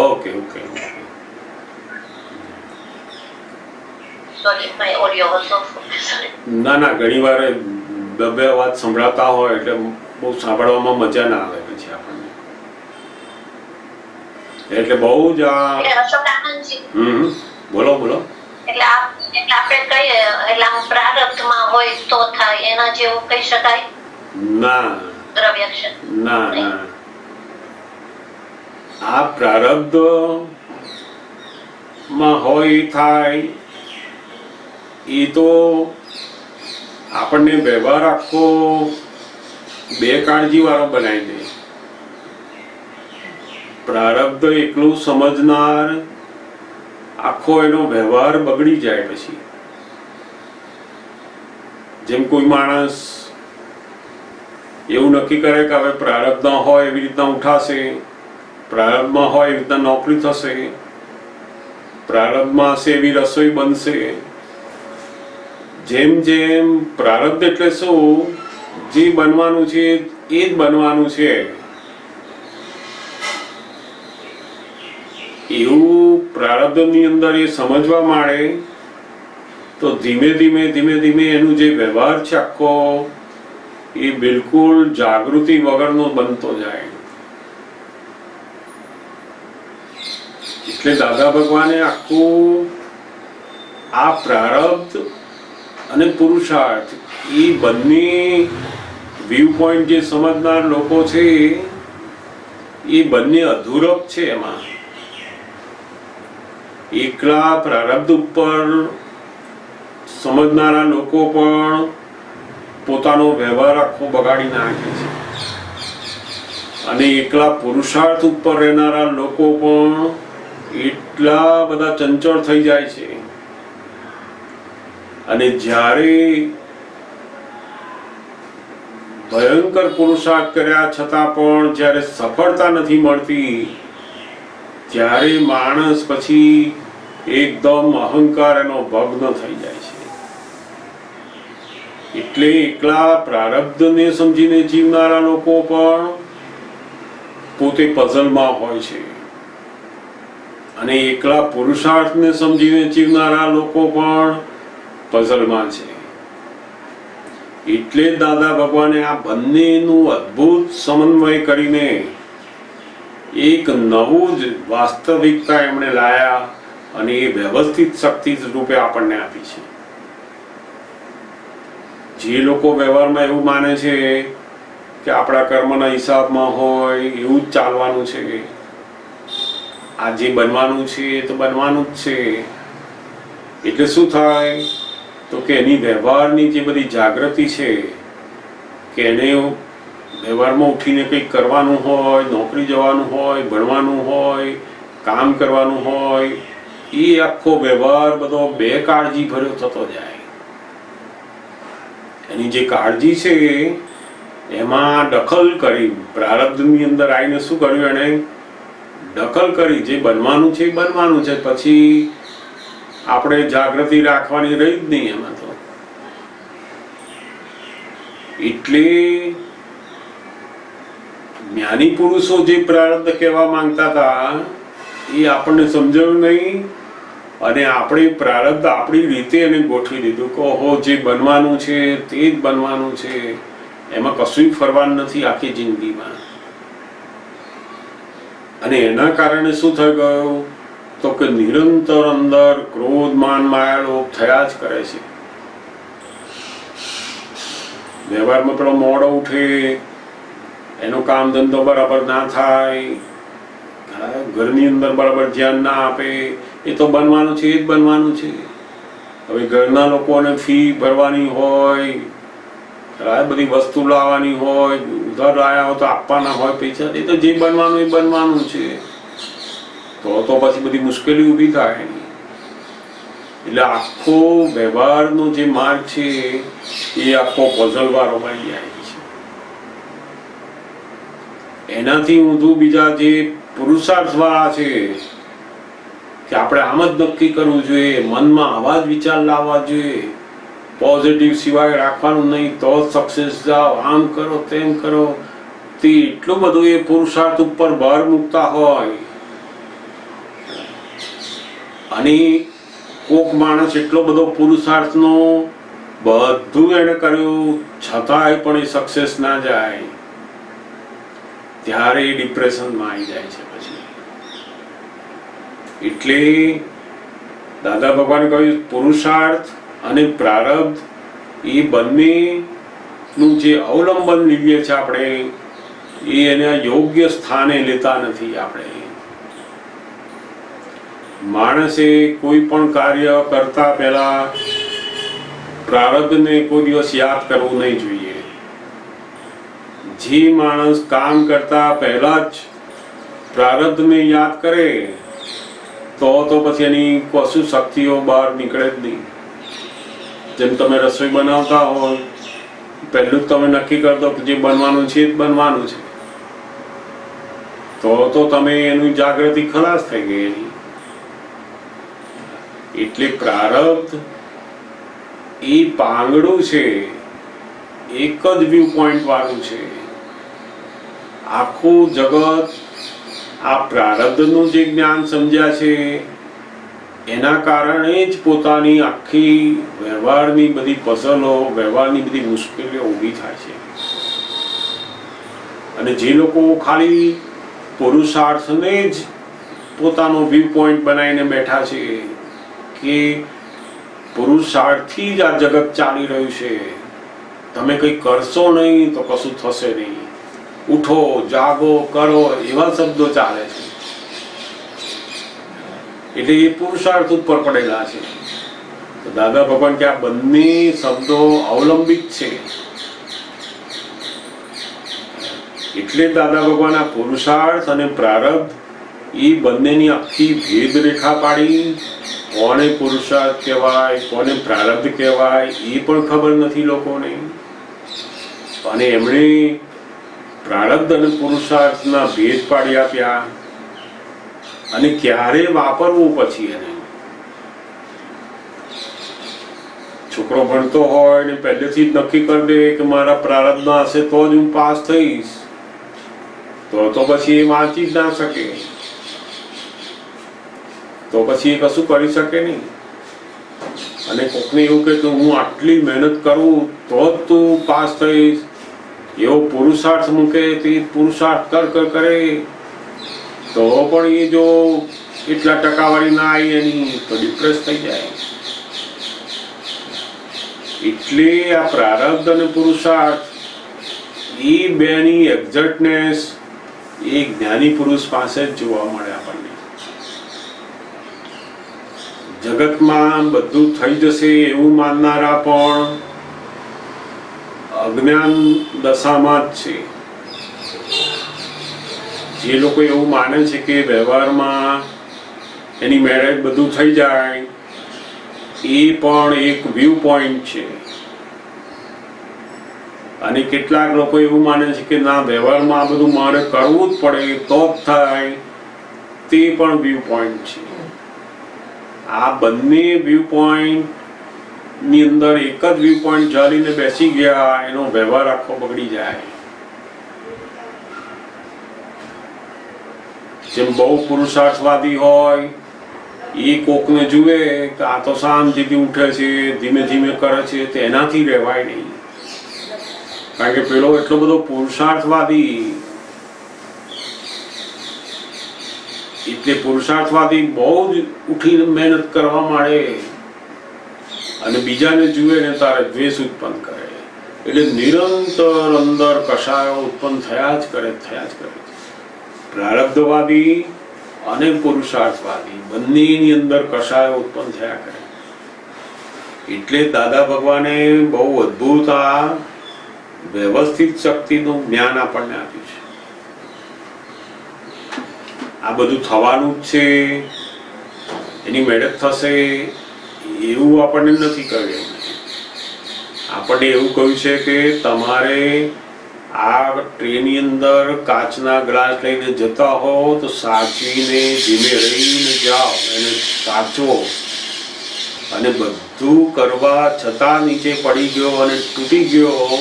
Okay okay. ના ના, ઘણી વાર બે વાત સંભળાતા હોય એટલે બહુ સાંભળવામાં મજા ના આવે પછી આપણને. એટલે બહુ જ બોલો બોલો. એટલે આપણે કહીએ એટલે આમ પ્રારબ્ધમાં હોય તો થાય, એના જેવું કહી શકાય? ના દ્રવ્ય ક્ષેત્ર ના ના, આ પ્રારબ્ધ માં હોય થાય એ તો આપણને વ્યવહાર આખો બે કાળજી વાળો બનાવી દે. પ્રારબ્ધ એકલું સમજનાર આખો એનો વ્યવહાર બગડી જાય. પછી જેમ કોઈ માણસ એવું નક્કી કરે કે હવે પ્રારબ્ધમાં હોય એવી રીતના ઉઠાશે, પ્રારબ્ધમાં હોય એવી રીતના નોકરી થશે, પ્રારબ્ધમાં હશે એવી રસોઈ બનશે. જેમ જેમ પ્રારબ્ધ એટલે શું, જે બનવાનું છે એ જ બનવાનું છે, એવું પ્રારબ્ધની અંદર એ સમજવા માંડે તો ધીમે ધીમે એનું જે વ્યવહાર છે આખો એ બિલકુલ જાગૃતિ વગરનો બનતો જાય. એટલે દાદા ભગવાને આખું આ પ્રારબ્ધ અને પુરુષાર્થ એ બંને વ્યૂ પોઈન્ટ જે સમજનાર લોકો છે એ બંને અધૂરપ છે. એમાં એકલા પ્રારબ્ધ ઉપર સમજનારા લોકો પણ પોતાનો વ્યવહાર આખો બગાડી નાખે છે, અને એકલા પુરુષાર્થ ઉપર રહેનારા લોકો પણ એટલા બધા ચંચળ થઈ જાય છે. અને જ્યારે ભયંકર પુરુષાર્થ કર્યા છતાં પણ જ્યારે સફળતા નથી મળતી ત્યારે માણસ પછી એકદમ અહંકાર એનો ભગ્ન થઈ જાય છે. એટલે એકલા પ્રારબ્ધને સમજીને જીવનારા લોકો પણ પોતે પઝલમાં હોય છે, અને એકલા પુરુષાર્થને સમજીને જીવનારા લોકો પણ પઝલમાં છે. એટલે જ દાદા ભગવાને આ બંનેનું અદ્ભુત સમન્વય કરીને એક નવું જ વાસ્તવિકતા એમણે લાયા, અને એ વ્યવસ્થિત શક્તિ રૂપે આપણને આપી છે. જે લોકો વ્યવહારમાં એવું માને છે કે આપણા કર્મના હિસાબમાં હોય એવું જ ચાલવાનું છે, આ જે બનવાનું છે એ તો બનવાનું જ છે, એટલે શું થાય તો કે એની વ્યવહારની જે બધી જાગૃતિ છે કે એને વ્યવહારમાં ઉઠીને કંઈક કરવાનું હોય, નોકરી જવાનું હોય, ભણવાનું હોય, કામ કરવાનું હોય, એ આખો વ્યવહાર બધો બેકાળજી ભર્યો થતો જાય. એની જે કાળજી છે એમાં દખલ કરી, પ્રારબ્ધની અંદર આવીને શું કર્યું, એને દખલ કરી. જે બનવાનું છે એ બનવાનું છે, પછી આપણે જાગૃતિ રાખવાની રહી જ નહીં એમાં તો. એટલે જ્ઞાની પુરુષો જે પ્રારબ્ધ કહેવા માંગતા હતા એ આપણને સમજાયું નહીં, અને આપણે પ્રારબ્ધ આપણી રીતે એને ગોઠવી દીધું કે ઓહો જે બનવાનું છે તે જ બનવાનું છે, એમાં કશું ફરવાનું નથી આખી જિંદગીમાં. અને એના કારણે શું થઈ ગયું તો કે નિરંતર અંદર ક્રોધ, માન, માયા, લોભ થયા જ કરે છે. વ્યવહારમાં પેલો મોડો ઉઠે, એનો કામ ધંધો બરાબર ના થાય, ઘરની અંદર બરાબર ધ્યાન ના આપે, એ તો બનવાનું છે, એ જ બનવાનું છે. હવે ઘરના લોકોને ફી ભરવાની હોય, બધી વસ્તુ લાવવાની હોય, ઉધાર લાવ્યા હોય તો આપવાના હોય પૈસા, એ તો જે બનવાનું એ બનવાનું છે. તો પછી બધી મુશ્કેલી ઊભી થાય. એટલે આખો વ્યવહારનો જે માર્ગ છે એ આખો પઝલવાળો બની જાય છે. એનાથી ઊંધું બીજા જે પુરુષાર્થવાળા છે કે આપણે આમ જ નક્કી કરવું જોઈએ, મનમાં આવા જ વિચાર લાવવા જોઈએ, પોઝિટિવ સિવાય રાખવાનું નહીં, તો જ સક્સેસ જાઓ, આમ કરો તેમ કરો, તે એટલું બધું એ પુરુષાર્થ ઉપર ભાર મૂકતા હોય. અને કોક માણસ એટલો બધો પુરુષાર્થનો બધું એને કર્યું છતાંય પણ એ સક્સેસ ના જાય, ત્યારે એ ડિપ્રેશનમાં આવી જાય છે પછી. એટલે દાદા ભગવાને કહ્યું પુરુષાર્થ અને પ્રારબ્ધ એ બંનેનું જે અવલંબન લઈએ છે આપણે, એ એને યોગ્ય સ્થાને લેતા નથી. આપણે માણસે કોઈ પણ કાર્ય કરતા પહેલા પ્રારબ્ધને કોઈ દિવસ યાદ કરવું નહીં જોઈએ. જે માણસ કામ કરતા પહેલા જ પ્રારબ્ધને યાદ કરે તો પછી એની કશું શક્તિઓ બહાર નીકળે જ નહીં. જેમ તમે રસોઈ બનાવતા હોય પહેલું જ તમે નક્કી કરી દો કે જે બનવાનું છે એ જ બનવાનું છે, તો તમે એની જાગૃતિ ખલાસ થઈ ગઈ એની. એટલે પ્રારબ્ધ એ પાંગડું છે, એક જ વ્યૂ પોઈન્ટ વાળું છે. આખું જગત આ પ્રારબ્ધનું જે જ્ઞાન સમજ્યા છે એના કારણે જ પોતાની આખી વ્યવહારની બધી પઝલો, વ્યવહારની બધી મુશ્કેલીઓ ઊભી થાય છે. અને જે લોકો ખાલી પુરુષાર્થને જ પોતાનો વ્યૂ પોઈન્ટ બનાવીને બેઠા છે કે પુરુષાર્થથી જ આ જગત ચાલી રહ્યું છે, તમે કંઈ કરશો નહીં તો કશું થશે નહીં, ઉઠો જાગો કરો, એવા શબ્દો ચાલે છે. એટલે એ પુરુષાર્થ ઉપર પડેલા છે. તો દાદા ભગવાન કે આ બંને શબ્દો અવલંબિત છે. એટલે દાદા ભગવાન આ પુરુષાર્થ અને પ્રારબ્ધ એ બંનેની આખી ભેદ રેખા પાડી. કોને પુરુષાર્થ કહેવાય, કોને પ્રારબ્ધ કહેવાય એ પણ ખબર નથી લોકોને. અને એમણે પ્રારબ્ધ અને પુરુષાર્થના ભેદ પાડી આપ્યા. અને ક્યારે વાપરવું પછી એને. છોકરો ભણતો હોય ને પહેલેથી જ નક્કી કરી દે કે મારા પ્રારબ્ધના હશે તો જ હું પાસ થઈશ, તો પછી એ વાંચી જ ના શકે, તો પછી એ કશું કરી શકે નહીં. અને કોકને એવું કે હું આટલી મહેનત કરું તો જ તું પાસ થઈશ, એવો પુરુષાર્થ મૂકે, તે પુરુષાર્થ કરે તો પણ એ જો એટલા ટકાવારી ના આવી એની તો ડિપ્રેસ થઈ જાય. એટલે આ પ્રારબ્ધ અને પુરુષાર્થ એ બેની એક્ઝેક્ટનેસ એ જ્ઞાની પુરુષ પાસે જ જોવા મળે આપણને. જગતમાં બધું થઈ જશે એવું માનનારા પણ અજ્ઞાન દશામાં જ છે. જે લોકો એવું માને છે કે વ્યવહારમાં એની મેરેજ બધું થઈ જાય એ પણ એક વ્યૂ પોઈન્ટ છે. અને કેટલાક લોકો એવું માને છે કે ના, વ્યવહારમાં આ બધું મારે કરવું જ પડે તો જ થાય, તે પણ વ્યૂ પોઈન્ટ છે. આ બંને વ્યૂ પોઈન્ટ ની અંદર એક જ વ્યૂ પોઈન્ટ જાળીને બેસી ગયા, એનો વ્યવહાર આખો બગડી જાય. જેમ બહુ પુરુષાર્થવાદી હોય એ કોકને જુએ કે આ તો શાંતિથી ઉઠે છે, ધીમે ધીમે કરે છે, તેનાથી રહેવાય નહીં. કારણ કે પેલો એટલો બધો પુરુષાર્થવાદી, એટલે પુરુષાર્થવાદી બહુ જ ઉઠીને મહેનત કરવા માંડે અને બીજાને જુએ ને તારે દ્વેષ ઉત્પન્ન કરે. એટલે નિરંતર અંદર કશાયો ઉત્પન્ન થયા જ કરે. પ્રારબ્ધવાદી અને પુરુષાર્થવાદી બંનેની અંદર કશાયો ઉત્પન્ન થયા કરે. એટલે દાદા ભગવાને બહુ અદ્ભુત આ વ્યવસ્થિત શક્તિનું જ્ઞાન આપણને આપ્યું છે. આ બધું થવાનું જ છે, એની મહેનત થશે એવું આપણને નથી કહ્યું. આપણને એવું કહ્યું છે કે તમારે આ ટ્રેનની અંદર કાચના ગ્લાસ લઈને જતા હો તો સાચવીને ધીમે રહીને જાઓ, એને સાચવો. અને બધું કરવા છતાં નીચે પડી ગયો અને તૂટી ગયો,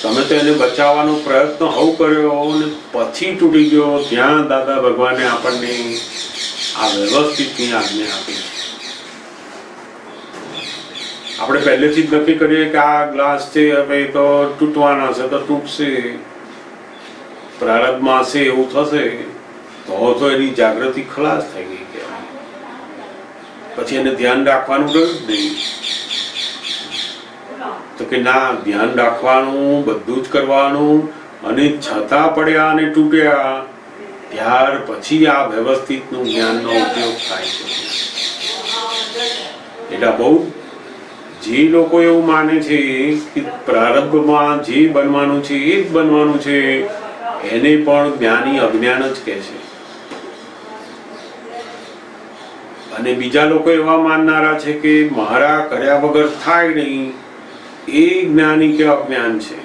તમે તો એને બચાવવાનો પ્રયત્ન હવ કર્યો અને પછી તૂટી ગયો, ત્યાં દાદા ભગવાને આપણને આ વ્યવસ્થિતની આજ્ઞા આપી. આપણે પહેલેથી જ નક્કી કરીએ કે આ ગ્લાસ છે હવે તો તૂટવાના છે તો તૂટશે, પ્રારબ્ધમાં હશે એવું થશે, તો એની જાગૃતિ ખલાસ થઈ ગઈ કહેવાય. પછી એને ધ્યાન રાખવાનું રહ્યું જ નહીં. તો કે ના, ધ્યાન રાખવાનું, બધું જ કરવાનું, અને છતાં પડ્યા અને તૂટ્યા ત્યાર પછી આ વ્યવસ્થિતનું જ્ઞાનનો ઉપયોગ થાય છે. એટલે બહુ જે લોકો એવું માને છે કે પ્રારબ્ધમાં જે બનવાનું છે એ જ બનવાનું છે, એને પણ જ્ઞાની અજ્ઞાન જ કહે છે. અને બીજા લોકો એવા માનનારા છે કે મારા કર્યા વગર થાય નહીં, એ જ્ઞાની કે અજ્ઞાન છે.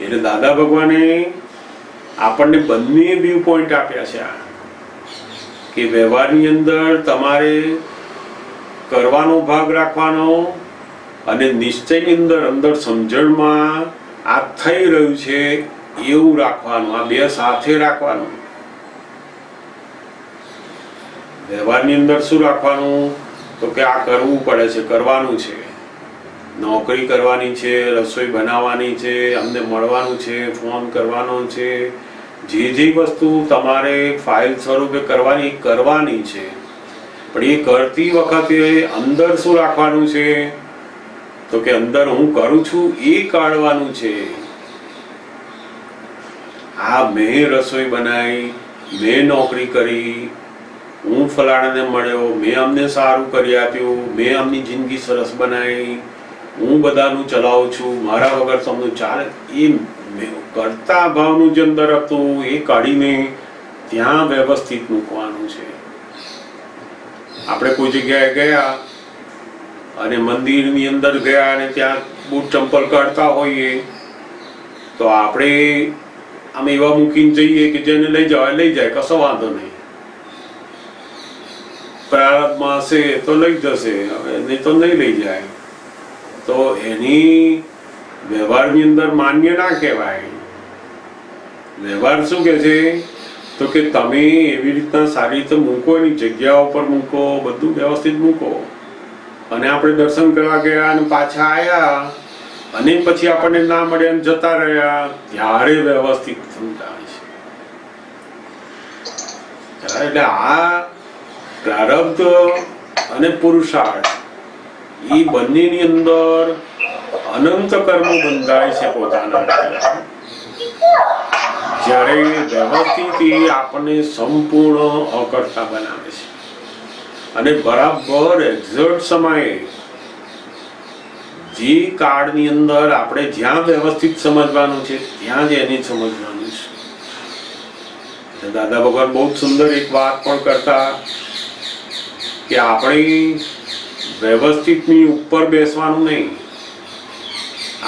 એટલે દાદા ભગવાને આપણને બંને વ્યૂ પોઈન્ટ આપ્યા છે કે વ્યવહારની અંદર તમારે કરવાનો ભાગ રાખવાનો અને નિશ્ચયની અંદર સમજણમાં આ થઈ રહ્યું છે એવું રાખવાનું. આ બે સાથે રાખવાનું. વ્યવહારની અંદર શું રાખવાનું? તો કે આ કરવું પડે છે, કરવાનું છે, નોકરી કરવાની છે, રસોઈ બનાવવાની છે, અમને મળવાનું છે, ફોન કરવાનો છે, જે વસ્તુ તમારે ફાઇલ સ્વરૂપે કરવાની છે. પણ એ કરતી વખતે અંદર શું રાખવાનું છે? તો કે અંદર હું કરું છું એ કાઢવાનું છે. આ મેં રસોઈ બનાવી, મેં નોકરી કરી, હું ફલાણાને મળ્યો, મેં અમને સારું કરી આપ્યું, મેં અમની જિંદગી સરસ બનાવી, હું બધાનું ચલાવું છું, મારા વગર તમને ચાલે. એ કરતા ભાવનું જે અંદર હતું એ કાઢીને ત્યાં વ્યવસ્થિત મૂકવાનું છે. આપણે કોઈ જગ્યાએ ગયા અને મંદિરની અંદર ગયા અને ત્યાં બૂટ ચંપલ કાઢતા હોઈએ તો આપણે આમ એવા મૂકીને જઈએ કે જેને લઈ જાય, કશો વાંધો નહીં. પ્રારબ્ધમાં હશે તો લઈ જશે, નહીં તો નહીં લઈ જાય. તો એની વ્યવહારની અંદર માન્ય ના કહેવાય. વ્યવહાર શું કે છે? તો કે તમે એવી રીતના સારી રીતે મૂકો, એની જગ્યા ઉપર મૂકો, બધું વ્યવસ્થિત મૂકો. અને આપણે દર્શન કરવા ગયા અને પાછા આવ્યા અને પછી આપણને ના મળ્યા અને જતા રહ્યા ત્યારે વ્યવસ્થિત સમજાય છે. એટલે આ પ્રારબ્ધ અને પુરુષાર્થ એ બંનેની અંદર અનંત કર્મો બંધાય છે પોતાના. જ્યારે વ્યવસ્થિત આપણને સંપૂર્ણ અકર્તા બનાવે છે અને બરાબર એક્ઝેક્ટ સમયે જે કાળની અંદર આપણે જ્યાં વ્યવસ્થિત સમજવાનું છે ત્યાં જ એને સમજવાનું છે. દાદા ભગવાન બહુ સુંદર એક વાત પણ કરતા કે આપણે વ્યવસ્થિતની ઉપર બેસવાનું નહીં,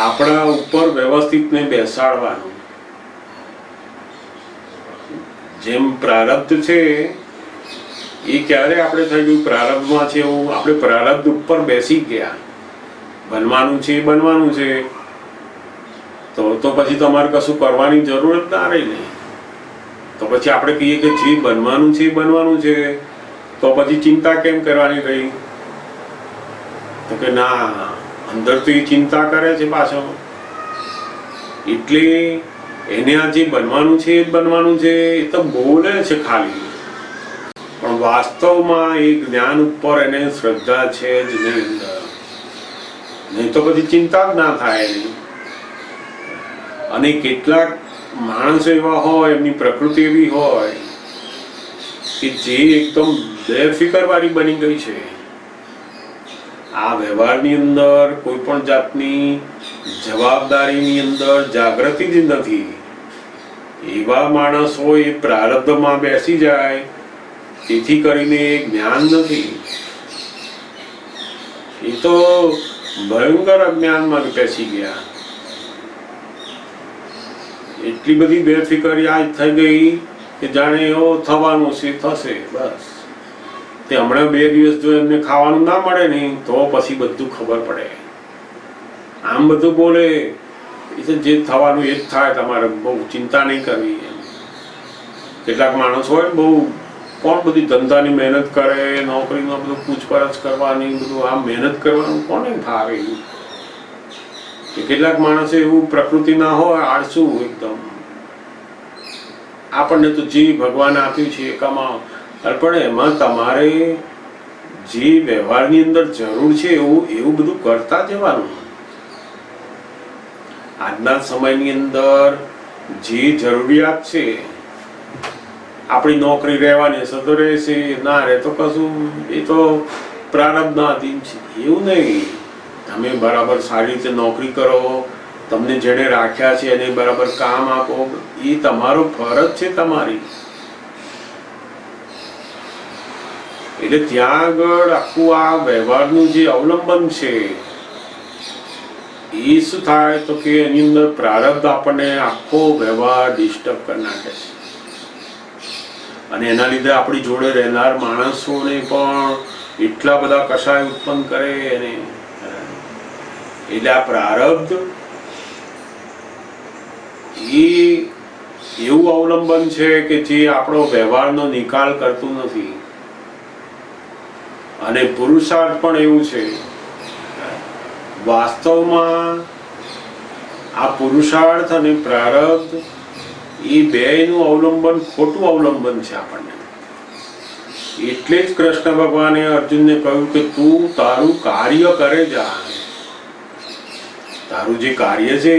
આપણા ઉપર વ્યવસ્થિતને બેસાડવાનું. જેમ પ્રારબ્ધ છે એ ક્યારે આપણે થઈ ગયું પ્રારબ્ધમાં છે એવું આપણે પ્રારબ્ધ ઉપર બેસી ગયા. બનવાનું છે તો પછી તમારે કશું કરવાની જરૂર જ ના રહી નહીં. તો પછી આપણે કહીએ કે જે બનવાનું છે તો પછી ચિંતા કેમ કરવાની રહી? તો કે ના, અંદર તો એ ચિંતા કરે છે પાછો. એટલે એને આ જે બનવાનું છે એ તો બોલે છે ખાલી, પણ વાસ્તવમાં એ જ્ઞાન ઉપર એને શ્રદ્ધા છે જ નહીં. નહીં તો પછી ચિંતા જ ના થાય એની. અને કેટલાક માણસો એવા હોય, એમની પ્રકૃતિ એવી હોય કે જે એકદમ બેફિકર વાળી બની ગઈ છે. આ વ્યવહારની અંદર કોઈ પણ જાતની જવાબદારીની અંદર જાગૃતિ જ નથી. એવા માણસો એ પ્રારબ્ધમાં બેસી જાય, તેથી કરીને જ્ઞાન નથી. એ તો ભયંકર અજ્ઞાનમાં બેસી ગયા. એટલી બધી બેફિકરી આજ થઈ ગઈ કે જાણે એવો થવાનું છે થશે બસ. તે હમણાં 2 દિવસ જો એમને ખાવાનું ના મળે ને તો પછી બધું ખબર પડે. આમ બધું બોલે જે થવાનું એ જ થાય, તમારે બહુ ચિંતા નહીં કરવી. કેટલાક માણસ હોય બહુ કોણ બધી ધંધાની મહેનત કરે, નોકરીમાં બધું પૂછપરછ કરવાની, બધું આમ મહેનત કરવાનું કોને ભાવે? કેટલાક માણસો એવું પ્રકૃતિ ના હોય, આળસુ એકદમ. આપણને તો જે ભગવાન આપ્યું છે એ કમાઓ, પણ એમાં તમારે જે વ્યવહારની અંદર જરૂર છે એવું બધું કરતા જવાનું. આજના સમયની અંદર જે જરૂરિયાત છે, આપણી નોકરી રહેવાની હશે તો રહેશે, ના રહે તો કશું, એ તો પ્રારબ્ધના અધીન છે. એવું નહીં, તમે બરાબર સારી રીતે નોકરી કરો, તમને જેને રાખ્યા છે એને બરાબર કામ આપો, એ તમારો ફરજ છે તમારી. એટલે ત્યાં આગળ આખું આ વ્યવહારનું જે અવલંબન છે એ શું થાય તો કે એની અંદર પ્રારબ્ધ આપણને આખો વ્યવહાર ડિસ્ટર્બ કરી નાખે છે અને એના લીધે આપણી જોડે રહેનાર માણસોને પણ એટલા બધા કશાય ઉત્પન્ન કરે અને એટલે આ પ્રારબ્ધ એ એવું અવલંબન છે કે જે આપણો વ્યવહારનો નિકાલ કરતું નથી અને પુરુષાર્થ પણ એવું છે. વાસ્તવમાં આ પુરુષાર્થ અને પ્રારબ્ધ એ બેયનું અવલંબન ખોટું અવલંબન છે આપણને. એટલે જ કૃષ્ણ ભગવાને અર્જુનને કહ્યું કે તું તારું કાર્ય કરે જા. તારું જે કાર્ય છે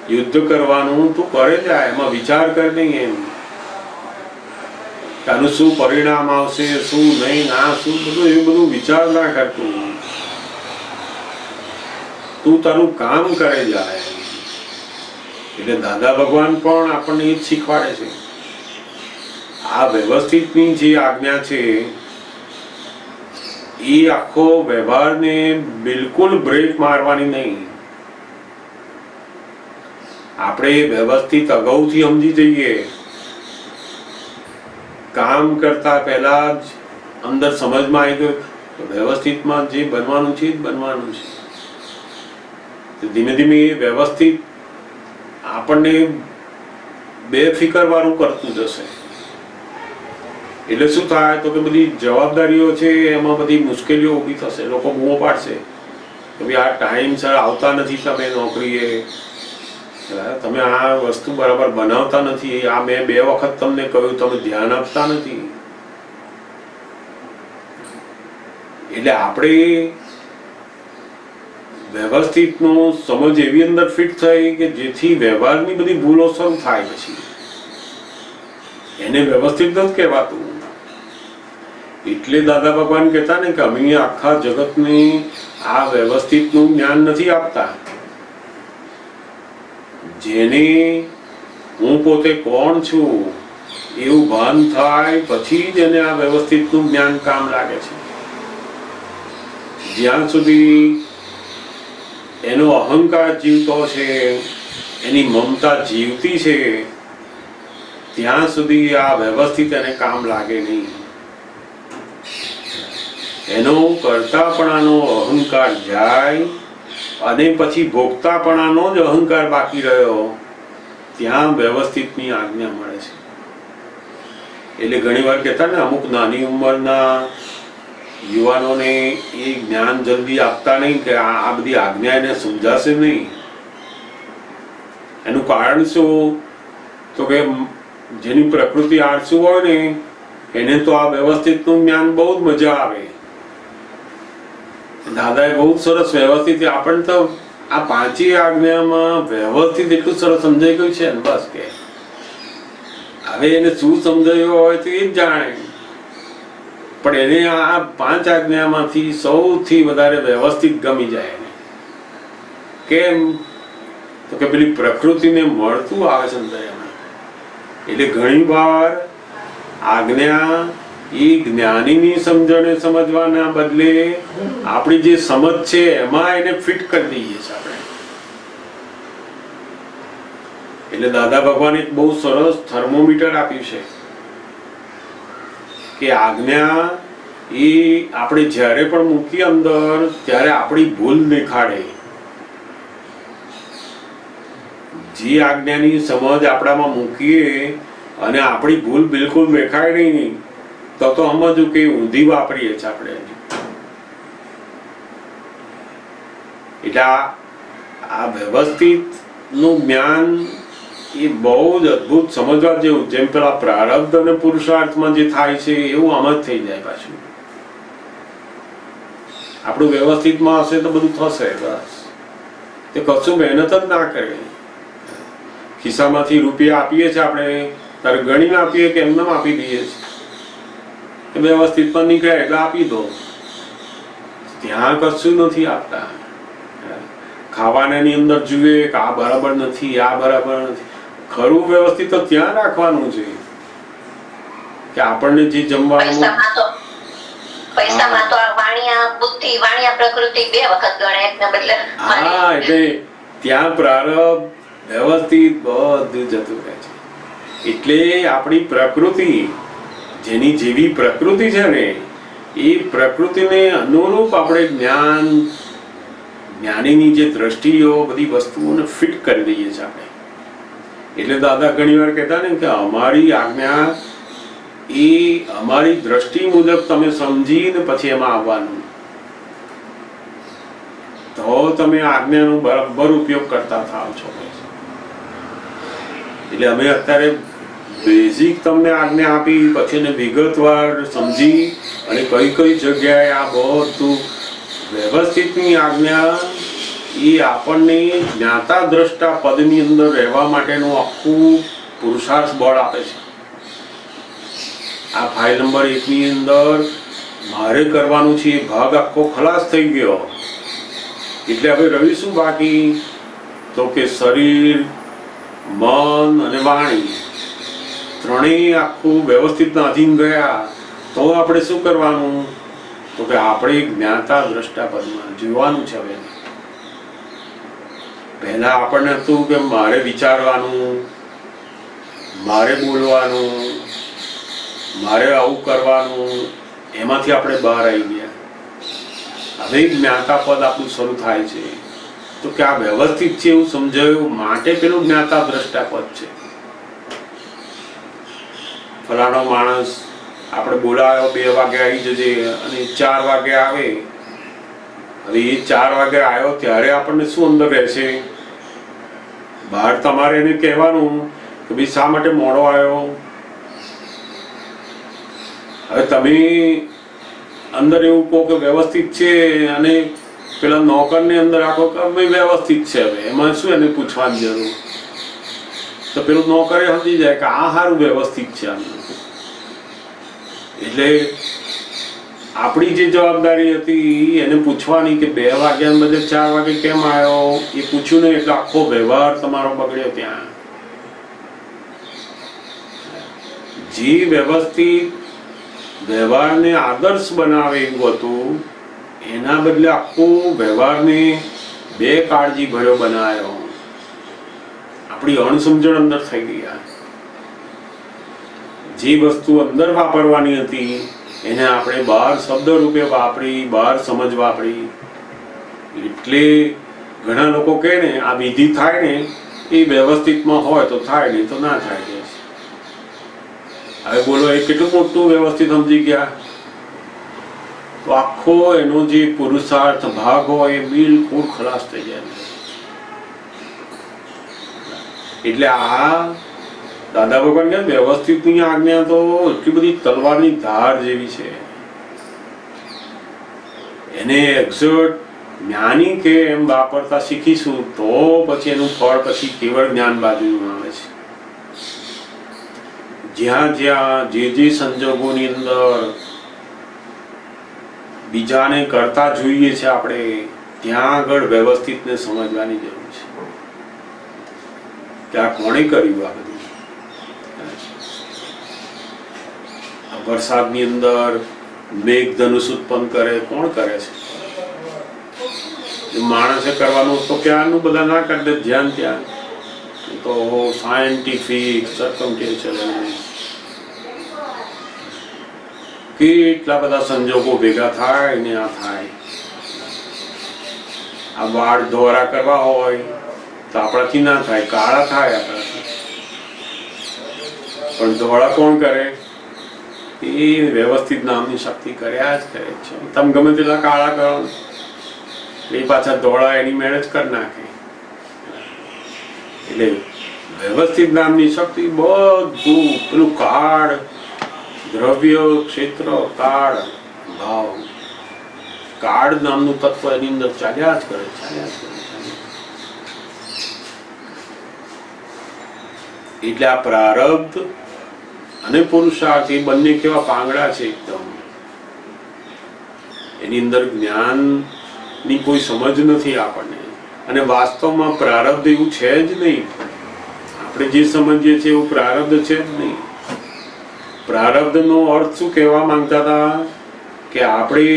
યુદ્ધ કરવાનું તું કરે જા, એમાં વિચાર કર નહીં એમ આનું શું પરિણામ આવશે, શું નહીં, આ શું બધું એવું બધું વિચાર ના કરતું. તું તારું કામ કરે જાય. એટલે દાદા ભગવાન પણ આપણને એ જ શીખવાડે છે. આ વ્યવસ્થિતની જે આજ્ઞા છે એ આખો વ્યવહારને બિલકુલ બ્રેક મારવાની નહીં. આપણે વ્યવસ્થિત અગાઉથી સમજી જઈએ, કામ કરતા પહેલા જ અંદર સમજમાં આવી ગયું વ્યવસ્થિતમાં જે બનવાનું છે જ બનવાનું છે. ધીમે ધીમે વ્યવસ્થિત આપણને બેફિકર વાળું કરતું જશે. એટલે શું થાય તો કે બધી જવાબદારીઓ છે એમાં બધી મુશ્કેલીઓ ઊભી થશે. લોકો બૂમો પાડશે કે ભાઈ આ ટાઈમસર આવતા નથી, તમે નોકરીએ, તમે આ વસ્તુ બરાબર બનાવતા નથી, આ મેં 2 વખત તમને કહ્યું, તમે ધ્યાન આપતા નથી. એટલે આપણે વ્યવસ્થિતનો સમજ એવી અંદર ફિટ થઈ કે જેથી વ્યવહારની બધી ભૂલો શરૂ થાય. પછી એને વ્યવસ્થિત નથી કહેવાતું. એટલે દાદા ભગવાન કહેતા ને કે અમે આખા જગતને આ વ્યવસ્થિતનું જ્ઞાન નથી આપતા. જેને હું પોતે કોણ છું એવું ભાન થાય પછી જ એને આ વ્યવસ્થિતનું જ્ઞાન કામ લાગે છે. જ્યાં સુધી એનો અહંકાર જીવતો છે, એની મમતા જીવતી છે, ત્યાં સુધી આ વ્યવસ્થિત એને કામ લાગે નહીં. એનો કર્તાપણાનો અહંકાર જાય અને પછી ભોગતાપણાનો જ અહંકાર બાકી રહ્યો, ત્યાં વ્યવસ્થિતની આજ્ઞા મળે છે. એટલે ઘણી વાર કહેતા ને અમુક નાની ઉંમરના યુવાનોને એ જ્ઞાન જલ્દી આપતા નહીં કે આ બધી આજ્ઞા એને સમજાશે નહીં. એનું કારણ શું તો કે જેની પ્રકૃતિ આળસુ હોય ને એને તો આ વ્યવસ્થિતનું જ્ઞાન બહુ જ મજા આવે. દાદાએ બહુ સરસ વ્યવસ્થિત આપણને તો આ 5 આજ્ઞામાં વ્યવસ્થિત એટલું સરસ સમજાઈ ગયું છે ને બસ કે હવે એને શું સમજાયું હોય તો એ જ જાણે. પણ એને આ 5 આજ્ઞામાંથી સૌથી વધારે વ્યવસ્થિત ગમી જાય. કેમ તો કે પેલી પ્રકૃતિને મળતું આવે છે અંદર એમાં. એટલે ઘણી વાર આજ્ઞા એ જ્ઞાનીની સમજણે સમજવાના બદલે આપણી જે સમજ છે એમાં એને ફિટ કરી દઈએ છીએ આપણે. એટલે દાદા ભગવાને એક બહુ સરસ થર્મોમીટર આપ્યું છે કે આજ્ઞા એ આપણે જ્યારે પણ મૂકીએ અંદર ત્યારે આપણી ભૂલ દેખાડે. જે આજ્ઞાની સમજ આપણામાં મૂકીએ અને આપણી ભૂલ બિલકુલ દેખાય નહીં તો સમજવું કે ઊંધી વાપરીએ છીએ આપણે. એટલે આ વ્યવસ્થિત નું જ્ઞાન એ બહુ જ અદભુત સમજવા જેવું. જેમ પેલા પ્રારબ્ધ અને પુરુષાર્થમાં જે થાય છે એવું આમ જ થઈ જાય. પાછું આપણું વ્યવસ્થિતમાં હશે તો બધું થશે. બસ તે કશું મહેનત જ ના કરે. ખિસ્સામાંથી રૂપિયા આપીએ છીએ આપણે, તારે ગણીને આપીએ કે એમને આપી દઈએ છીએ, વ્યવસ્થિતમાં નીકળે એટલે આપી દો. ત્યાં કશું નથી આપતા. ખાવાનાની અંદર જુએ કે આ બરાબર નથી, આ બરાબર નથી. ખરું વ્યવસ્થિત તો ત્યાં રાખવાનું છે કે આપણને જે જમવાનું. પૈસામાં તો આ વાણિયા બુદ્ધિ વાણિયા પ્રકૃતિ 2 વખત ગણે એકને બદલે હા, એટલે ત્યાં પ્રારબ્ધ વ્યવસ્થિત બધું જતું રહે છે. એટલે આપણી પ્રકૃતિ, જેની જેવી પ્રકૃતિ છે ને, એ પ્રકૃતિને અનુરૂપ આપણે જ્ઞાનીની જે દ્રષ્ટિઓ બધી વસ્તુઓને ફિટ કરી દઈએ છીએ આપણે. એટલે દાદા ઘણી વાર કહેતા ને કે અમારી આજ્ઞા એ અમારી દ્રષ્ટિ મુજબ તમે સમજીને પછી એમાં આવવાનું, તો તમે આજ્ઞાનો બરાબર ઉપયોગ કરતા થાવ છો. એટલે અમે અત્યારે બેઝિક તમને આજ્ઞા આપી, પછી એને વિગતવાર સમજી અને કઈ કઈ જગ્યાએ આ બધું વ્યવસ્થિતની આજ્ઞા એ આપણને જ્ઞાતા દ્રષ્ટા પદની અંદર રહેવા માટેનું આખું પુરુષાર્થ બળ આપે છે. આ ફાઇલ નંબર 1 ની અંદર મારે કરવાનું છે એ ભાગ આખો ખલાસ થઈ ગયો. એટલે હવે રહ્યું શું બાકી? તો કે શરીર, મન અને વાણી ત્રણેય આખું વ્યવસ્થિતના અધીન ગયા. તો આપણે શું કરવાનું? તો કે આપણે જ્ઞાતા દ્રષ્ટા પદમાં જીવવાનું છે. હવે પહેલા આપણને હતું કે મારે વિચારવાનું, મારે બોલવાનું, મારે આવું કરવાનું, એમાંથી આપણે બહાર આવી ગયા. હવે જ્ઞાતા પદ આપણું શરૂ થાય છે. તો કે આ વ્યવસ્થિત છે એવું સમજાયું માટે પેલું જ્ઞાતા દ્રષ્ટા પદ છે. ફલાણો માણસ આપણે બોલાવ્યો 2 વાગે આવી જજે અને 4 વાગે આવે. હવે એ 4 વાગે આવ્યો ત્યારે આપણને શું અંદર રહેશે? બહાર તમારે એને કહેવાનું કે ભાઈ શા માટે મોડો આવ્યો. હવે તમે અંદર એવું કહો કે વ્યવસ્થિત છે અને પેલા નોકરને અંદર રાખો કે ભાઈ વ્યવસ્થિત છે. હવે એમાં શું એને પૂછવાની જરૂર? તો પેલું નોકરે સમજી જાય કે આ સારું વ્યવસ્થિત છે. એટલે આપણી જે જવાબદારી હતી એને પૂછવાની કે 2 વાગ્યા બદલે 4 વાગે કેમ આવ્યો, એ પૂછ્યું ને એટલે આખો વ્યવહાર તમારો બગડ્યો. ત્યાં જે વ્યવસ્થિત વ્યવહારને આદર્શ બનાવે એવું હતું, એના બદલે આખો વ્યવહારને બેકાળજી ભર્યો બનાવ્યો. આપણી અણસમજણ અંદર થઈ ગયા. જે વસ્તુ અંદર વાપરવાની હતી એને આપણે બહાર શબ્દ રૂપે વાપરી, બહાર સમજ વાપરી. એટલે ઘણા લોકો કહે ને આ વિધિ થાય ને એ વ્યવસ્થિતમાં હોય તો થાય, નહીં તો ના થાય. હવે બોલો એ કેટલું મોટું વ્યવસ્થિત સમજી ગયા. તો આખો એનો જે પુરુષાર્થ ભાગ હોય એ બિલકુલ ખલાસ થઈ જાય. એટલે આ દાદા ભગવાન કે વ્યવસ્થિતની આજ્ઞા તો એટલી બધી તલવારની ધાર જેવી છે. એને એક્ઝેક્ટ જ્ઞાની કે એમ વાપરતા શીખીશું તો પછી એનું ફળ પછી કેવળ જ્ઞાન બાજુનું આવે છે. જ્યાં જ્યાં જે સંજોગોની અંદર બીજાને કરતા જોઈએ છે આપણે, ત્યાં આગળ વ્યવસ્થિતને સમજવાની જરૂર છે. ત્યાં કોણે કર્યું આ બધું? વરસાદની અંદર મેઘધનુષ ઉત્પન્ન કરે, કોણ કરે છે? માણસે કરવાનું તો ક્યાંનું બધા ના કરી દે, ધ્યાન ત્યાં તો સાયન્ટિફિક સર્કમસ્ટેન્શિયલ કેટલા બધા સંજોગો ભેગા થાય ને આ થાય. આ વાળ ધોરા કરવા હોય તો આપણાથી ના થાય, કાળા થાય આપણાથી. પણ ધોળા કોણ કરે? એ વ્યવસ્થિત નામની શક્તિ કર્યા જ કરે છે. તમે ગમે તેટલા કાળા કરો એ પાછા ધોળા એની મેળ જ કરી નાખે. એટલે વ્યવસ્થિત નામની શક્તિ બધું પેલું કાળ, દ્રવ્ય, ક્ષેત્ર, કાળ, ભાવ, કાળ નામનું તત્વ એની અંદર ચાલ્યા જ કરે, ચાલ્યા જ કરે. એટલે આ પ્રારબ્ધ અને પુરુષાર્થ એ બંને કેવા પાંગડા છે એકદમ. એની અંદર જ્ઞાન ની કોઈ સમજ નથી આપણને. અને વાસ્તવમાં પ્રારબ્ધ એવું છે જ નહીં. આપણે જે સમજીએ છીએ એવું પ્રારબ્ધ છે જ નહીં. પ્રારબ્ધ નો અર્થ શું કહેવા માંગતા હતા? કે આપણે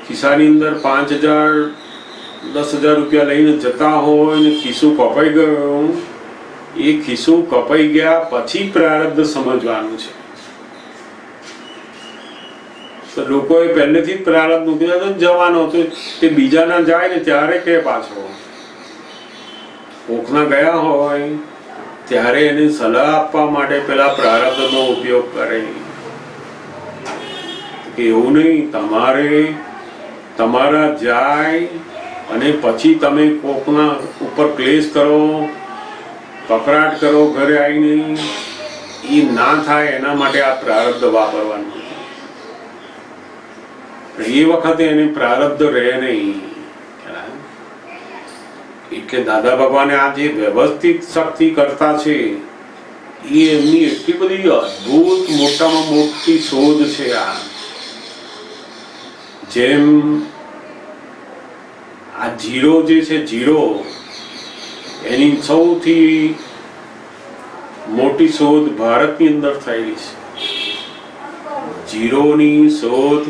ખિસ્સાની અંદર 5,000 10,000 રૂપિયા લઈને જતા હોય ને ખિસ્સું કપાઈ ગયું, એ ખિસ્સું કપાઈ ગયા પછી પ્રારબ્ધ સમજવાનું છે. તો લોકોએ પહેલેથી જ પ્રારબ્ધ મૂકી દીધો જવાનો તો તે બીજાના જાય ને ત્યારે કે પાછો કોકના ગયા હોય ત્યારે એને સલાહ આપવા માટે પેલા પ્રારબ્ધનો ઉપયોગ કરે કે એવું નહીં, તમારે તમારા જાય અને પછી તમે કોકના ઉપર ક્લેશ કરો, કકરાટ કરો ઘરે આવીને, એ ના થાય એના માટે આ પ્રારબ્ધ વાપરવાનું. એ વખતે એને પ્રારબ્ધ રહે નહીં. એટલે દાદા ભગવાને આ જે વ્યવસ્થિત શક્તિ કરતા છે એ એમની એટલી બધી અદ્ભુત મોટામાં મોટી શોધ છે. આ જેમ આ જીરો જે છે, જીરો એની સૌથી મોટી શોધ ભારતની અંદર થયેલી છે. જીરોની શોધ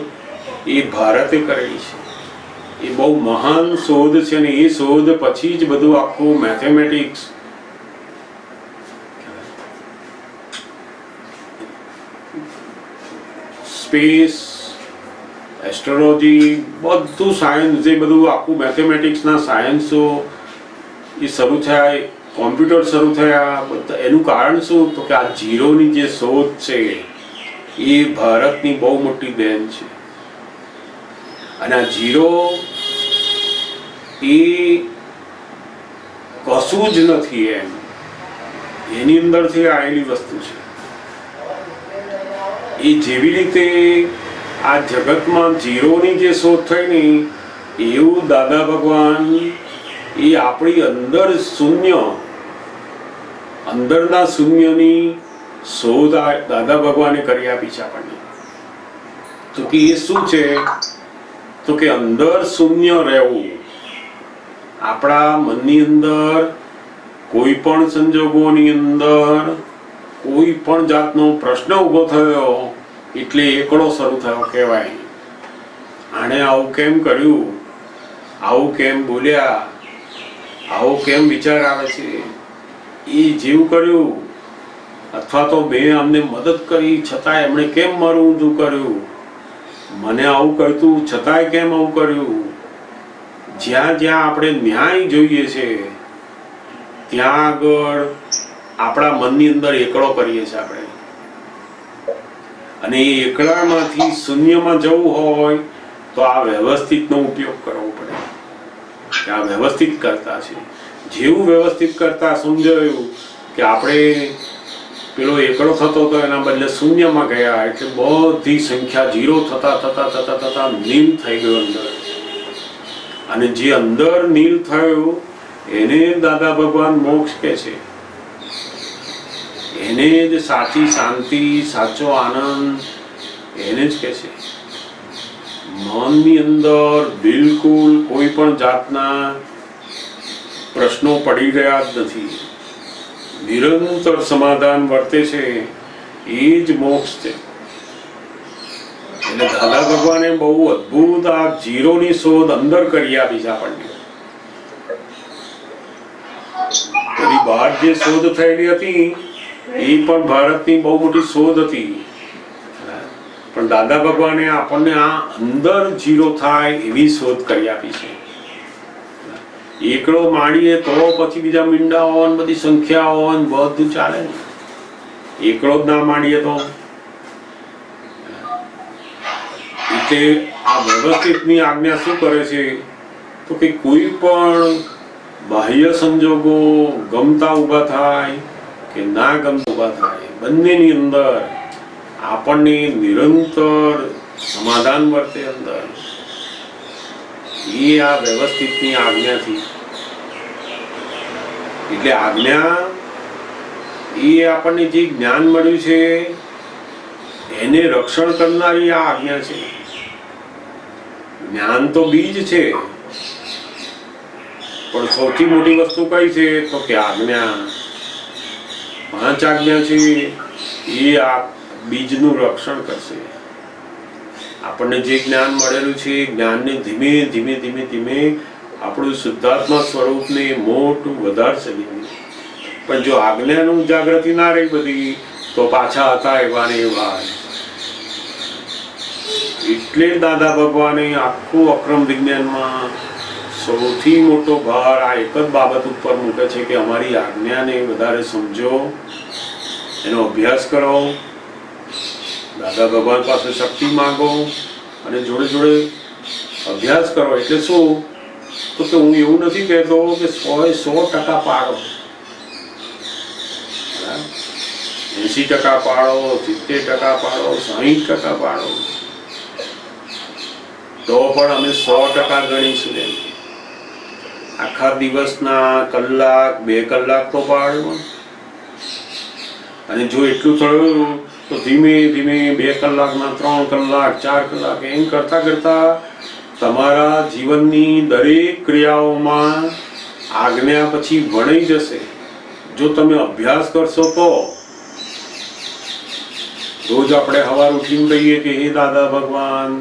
એ ભારતે કરેલી છે. એ બહુ મહાન શોધ છે ને એ શોધ પછી જ બધું આખું મેથેમેટિક્સ, સ્પેસ, એસ્ટ્રોલોજી, બધું સાયન્સ, જે બધું આખું મેથેમેટિક્સના સાયન્સો એ શરૂ થયા, કોમ્પ્યુટર શરૂ થયા, બધા એનું કારણ શું તો કે આ જીરોની જે શોધ છે એ ભારતની બહુ મોટી દેન છે. અને આ જીરો એ કશું જ નથી, એની અંદરથી આવેલી વસ્તુ છે. એ જેવી રીતે આ જગતમાં જીરોની જે શોધ થઈ ને એવું દાદા ભગવાન એ આપણી અંદર શૂન્ય, અંદરના શૂન્યની શોધ દાદા ભગવાને કરી આપી છે આપણને. તો કે એ શું છે તો કે અંદર શૂન્ય રહેવું. આપણા મનની અંદર કોઈ પણ સંજોગોની અંદર કોઈ પણ જાતનો પ્રશ્ન ઊભો થયો એટલે એકડો શરૂ થયો કહેવાય. આણે આવું કેમ કર્યું, આવું કેમ બોલ્યા, આવો કેમ વિચાર આવે છે, એ જેવું કર્યું, અથવા તો મેં અમને મદદ કરી છતાં એમણે કેમ મારું ઊંધું કર્યું, મને આવું કરતું છતાંય કેમ આવું કર્યું. જ્યાં જ્યાં આપણે ન્યાય જોઈએ છે ત્યાં આગળ આપણા મનની અંદર એકડો કરીએ છીએ આપણે. અને એ એકડામાંથી શૂન્યમાં જવું હોય તો આ વ્યવસ્થિતનો ઉપયોગ કરવો પડે. આ વ્યવસ્થિત કરતા છે. જેવું વ્યવસ્થિત કરતા સમજાયું કે આપણે પેલો એકડો થતો તો એના બદલે શૂન્યમાં ગયા એટલે બધી સંખ્યા જીરો થતા થતા થતા થતા નીલ થઈ ગયો અંદર. અને જે અંદર નીલ થયું એને દાદા ભગવાન મોક્ષ કહે છે. એને જ સાચી શાંતિ, સાચો આનંદ એને જ કહે છે. મનની અંદર બિલકુલ કોઈ પણ જાતના પ્રશ્નો પડી રહ્યા જ નથી. નિરંતર સમાધાન વર્તે છે, એ જ મોક્ષ છે. એટલે દાદા ભગવાને બહુ અદ્ભુત આ જીરોની શોધ અંદર કરી આપી છે આપણને. બધી બહાર જે શોધ થયેલી હતી એ પણ ભારતની બહુ મોટી શોધ હતી, પણ દાદા ભગવાને આપણને આ અંદર જીરો થાય એવી શોધ કરી આપી છે. એકડો માણીએ તો પછી બીજા મીંડાઓ બધી સંખ્યાઓ બધું ચાલે ને. એકડો જ ના માણીએ તો. એટલે આ વ્યવસ્થિતની આજ્ઞા શું કરે છે તો કે કોઈ પણ બાહ્ય સંજોગો ગમતા ઊભા થાય કે ના ગમતા ઊભા થાય, બંનેની અંદર આપણને નિરંતર સમાધાન વર્તે અંદર. એ આ વ્યવસ્થિતની આજ્ઞાથી. એટલે આજ્ઞા એ આપણને જે જ્ઞાન મળ્યું છે એને રક્ષણ કરનારી આ આજ્ઞા છે. જ્ઞાન તો બીજ છે, પણ સૌથી મોટી વસ્તુ કઈ છે તો કે આજ્ઞા. 5 આજ્ઞા છે એ આ બીજનું રક્ષણ કરશે. આપણને જે જ્ઞાન મળેલું છે એ જ્ઞાનને ધીમે ધીમે ધીમે ધીમે આપણું શુદ્ધાત્મા સ્વરૂપને મોટું વધારશે. પણ જો આજ્ઞાનું જાગૃતિ ના રહી બધી તો પાછા હતા એવા ને એવા. એટલે દાદા ભગવાને આખું અક્રમ વિજ્ઞાનમાં સૌથી મોટો ભાર આ એક જ બાબત ઉપર મૂકે છે કે અમારી આજ્ઞાને વધારે સમજો, એનો અભ્યાસ કરો, દાદા ભગવાન પાસે શક્તિ માંગો અને જોડે જોડે અભ્યાસ કરો. એટલે શું? તો કે હું એવું નથી કહેતો કે 100% પાડો, 80% પાડો, 70% પાડો, 60% પાડો, તો પણ અમે 100% ગણીશું. આખા દિવસના કલાક 2 કલાક તો પાડો. અને જો એટલું થયું તો ધીમે ધીમે 2 કલાકના 3 કલાક 4 કલાક એમ કરતા કરતા તમારા જીવનની દરેક ક્રિયાઓમાં આજ્ઞા પછી વણાઈ જશે. જો તમે અભ્યાસ કરશો તો. રોજ આપણે સવાર ઉઠીને કહીએ કે હે દાદા ભગવાન,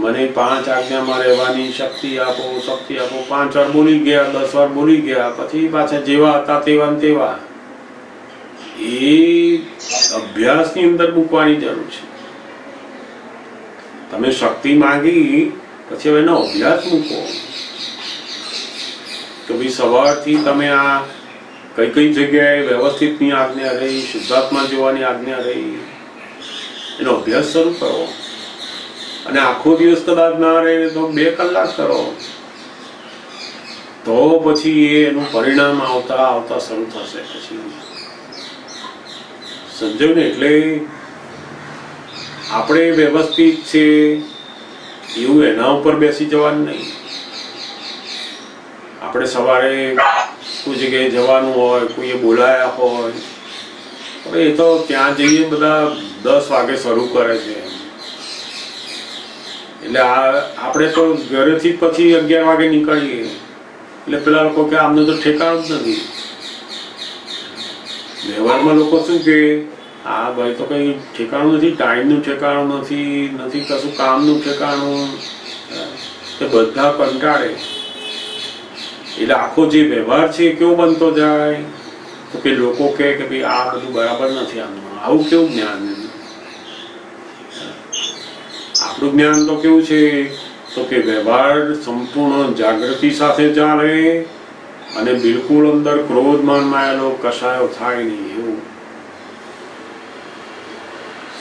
મને 5 આજ્ઞામાં રહેવાની શક્તિ આપો, શક્તિ આપો. 5 વાર બોલી ગયા, 10 વાર બોલી ગયા, પછી પાછા જેવા હતા તેવા ને તેવા. એ અભ્યાસની અંદર મૂકવાની જરૂર છે. તમે શક્તિ માંગી પછી હવે એનો અભ્યાસ મૂકો કે ભાઈ સવારથી તમે આ કઈ કઈ જગ્યાએ વ્યવસ્થિતની આજ્ઞા રહી, શુદ્ધાત્મા જોવાની આજ્ઞા રહી, એનો અભ્યાસ શરૂ કરો. અને આખો દિવસ કદાચ ના રહે તો 2 કલાક કરો, તો પછી એનું પરિણામ આવતા આવતા શરૂ થશે. પછી સમજાયું ને? એટલે આપણે વ્યવસ્થિત છે એવું એના ઉપર બેસી જવાનું નહીં. આપણે સવારે કોઈ જગ્યાએ જવાનું હોય, કોઈએ બોલાયા હોય, હવે એ તો ત્યાં જઈએ બધા 10 વાગે શરૂ કરે છે. એટલે આપણે તો ઘરેથી પછી 11 વાગે નીકળીએ. એટલે પેલા લોકો કે આમને તો ઠેકાણું જ નથી. વ્યવહારમાં લોકો શું કે આ ભાઈ તો કઈ ઠેકાણું નથી, ટાઈમનું ઠેકાણું નથી, કશું કામનું ઠેકાણું. તે બધા કંટાળે. એટલે આખો જે વ્યવહાર છે એ કેવો બનતો જાય? તો કે લોકો કહે કે ભાઈ આ બધું બરાબર નથી. આવું કેવું જ્ઞાન? આપણું જ્ઞાન તો કેવું છે? તો કે વ્યવહાર સંપૂર્ણ જાગૃતિ સાથે ચાલે અને બિલકુલ અંદર ક્રોધમાન માયેલો કશાયો થાય નહીં, એવું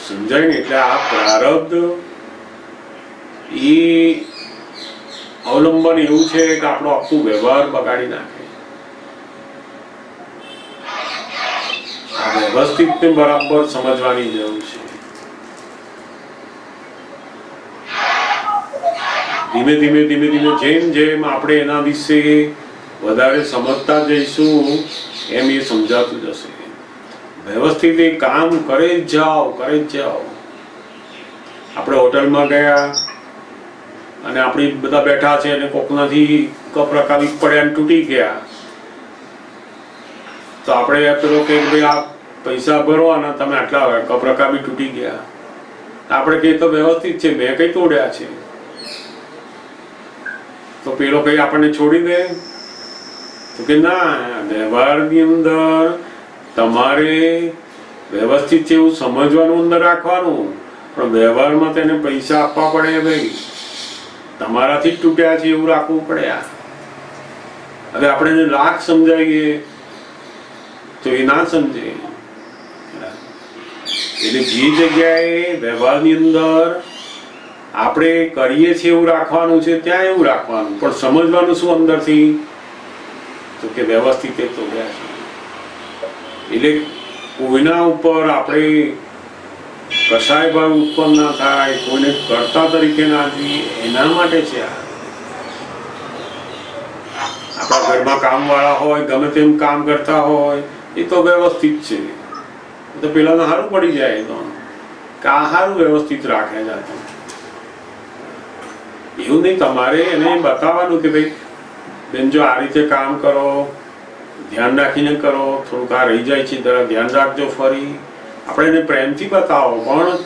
સમજાય ને? એટલે આ પ્રારબ્ધ એ અવલંબન એવું છે કે આપણો આખું વ્યવહાર બગાડી નાખે. આ વ્યવસ્થિત ને બરાબર સમજવાની જરૂર છે. ધીમે ધીમે ધીમે ધીમે જેમ જેમ આપણે એના વિશે વધારે સમજતા જઈશું એમ એ સમજાતું જશે. વ્યવસ્થિત એ કામ કરે જ જાઓ. આપણે હોટલમાં ગયા અને આપણે બધા બેઠા છે અને કોકનાથી કપ રકાવી પડ્યા અને તૂટી ગયા, તો આપણે પેલો કે ભાઈ આ પૈસા ભરો અને તમે આટલા કપ રકાવી તૂટી ગયા. આપણે કહીએ તો વ્યવસ્થિત છે, મેં કઈ તોડ્યા છે. તો પેલો કઈ આપણને છોડી દે? તો કે ના, વ્યવહારની અંદર તમારે વ્યવસ્થિત છે એવું સમજવાનું અંદર રાખવાનું, પણ વ્યવહારમાં તેને પૈસા આપવા પડે. ભાઈ તમારાથી જ તૂટ્યા છે એવું રાખવું પડે. હવે આપણે એને લાખ સમજાવીએ તો એ ના સમજે. એટલે જે જગ્યાએ વ્યવહારની અંદર આપણે કરીએ છીએ એવું રાખવાનું છે ત્યાં એવું રાખવાનું, પણ સમજવાનું શું અંદરથી? તો કે વ્યવસ્થિત એ તોડ્યા છે. એટલે કોઈના ઉપર આપણે કશાય ભાવ ઉત્પન્ન ના થાય, કોઈને કર્તા તરીકે ના જોઈએ, એના માટે છે. આપણા ઘરમાં કામવાળા હોય, ગમે તેમ કામ કરતા હોય, એ તો વ્યવસ્થિત છે. તો પેલાને સારું પડી જાય તો કે આ સારું વ્યવસ્થિત રાખે છે. એવું નહીં, તમારે એને બતાવવાનું કે ભાઈ બેન જો આ રીતે કામ કરો, ધ્યાન રાખીને કરો, થોડુંક આ રહી જાય છે જરા ધ્યાન રાખજો. ફરી આપણે એને પ્રેમથી બતાવો, પણ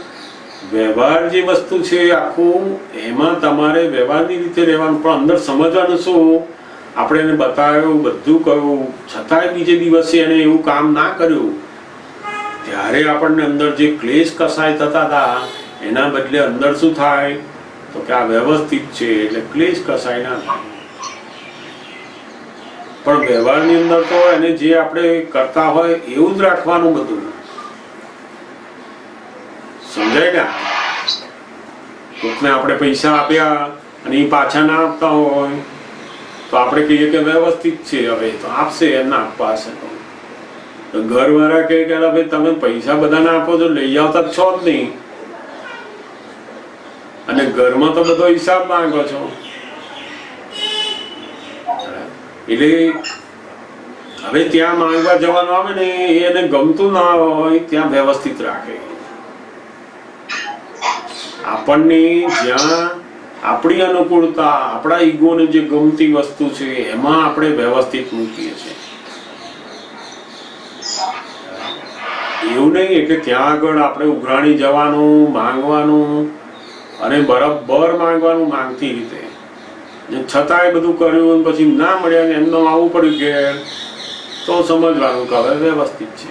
વ્યવહાર જે વસ્તુ છે આખું એમાં તમારે વ્યવહારની રીતે રહેવાનું, પણ અંદર સમજવાનું શું, આપણે એને બતાવ્યું, બધું કહ્યું, છતાંય બીજે દિવસે એને એવું કામ ના કર્યું, ત્યારે આપણને અંદર જે ક્લેશ કસાય થતા હતા એના બદલે અંદર શું થાય તો કે આ વ્યવસ્થિત છે એટલે ક્લેશ કસાય ના થાય. પણ વ્યવહારની અંદર તો એને જે આપણે કરતા હોય એવું જ રાખવાનું બધું. સમજાય ને? કોકને આપણે પૈસા આપ્યા અને એ પાછા ના આપતા હોય તો આપણે કહીએ કે વ્યવસ્થિત છે, હવે તો આપશે, એમ ના આપવા હશે તો ઘરવાળા કહે કે ભાઈ તમે પૈસા બધાને આપો છો, લઈ આવતા જ છો જ નહીં, અને ઘરમાં તો બધો હિસાબ માંગો છો. એટલે હવે ત્યાં માંગવા જવાનું આવે ને એને ગમતું ના હોય ત્યાં વ્યવસ્થિત રાખે. આપણને જ્યાં આપણી અનુકૂળતા, આપણા ઈગોને જે ગમતી વસ્તુ છે એમાં આપણે વ્યવસ્થિત મૂકીએ છીએ. એવું નહીં કે ત્યાં આગળ આપણે ઉઘરાણી જવાનું, માંગવાનું અને બરાબર માંગવાનું માંગતી રીતે, છતાંય બધું કર્યું પછી ના મળ્યા ને એમનો આવવું પડ્યું કે તો સમજવાનું કે હવે વ્યવસ્થિત છે.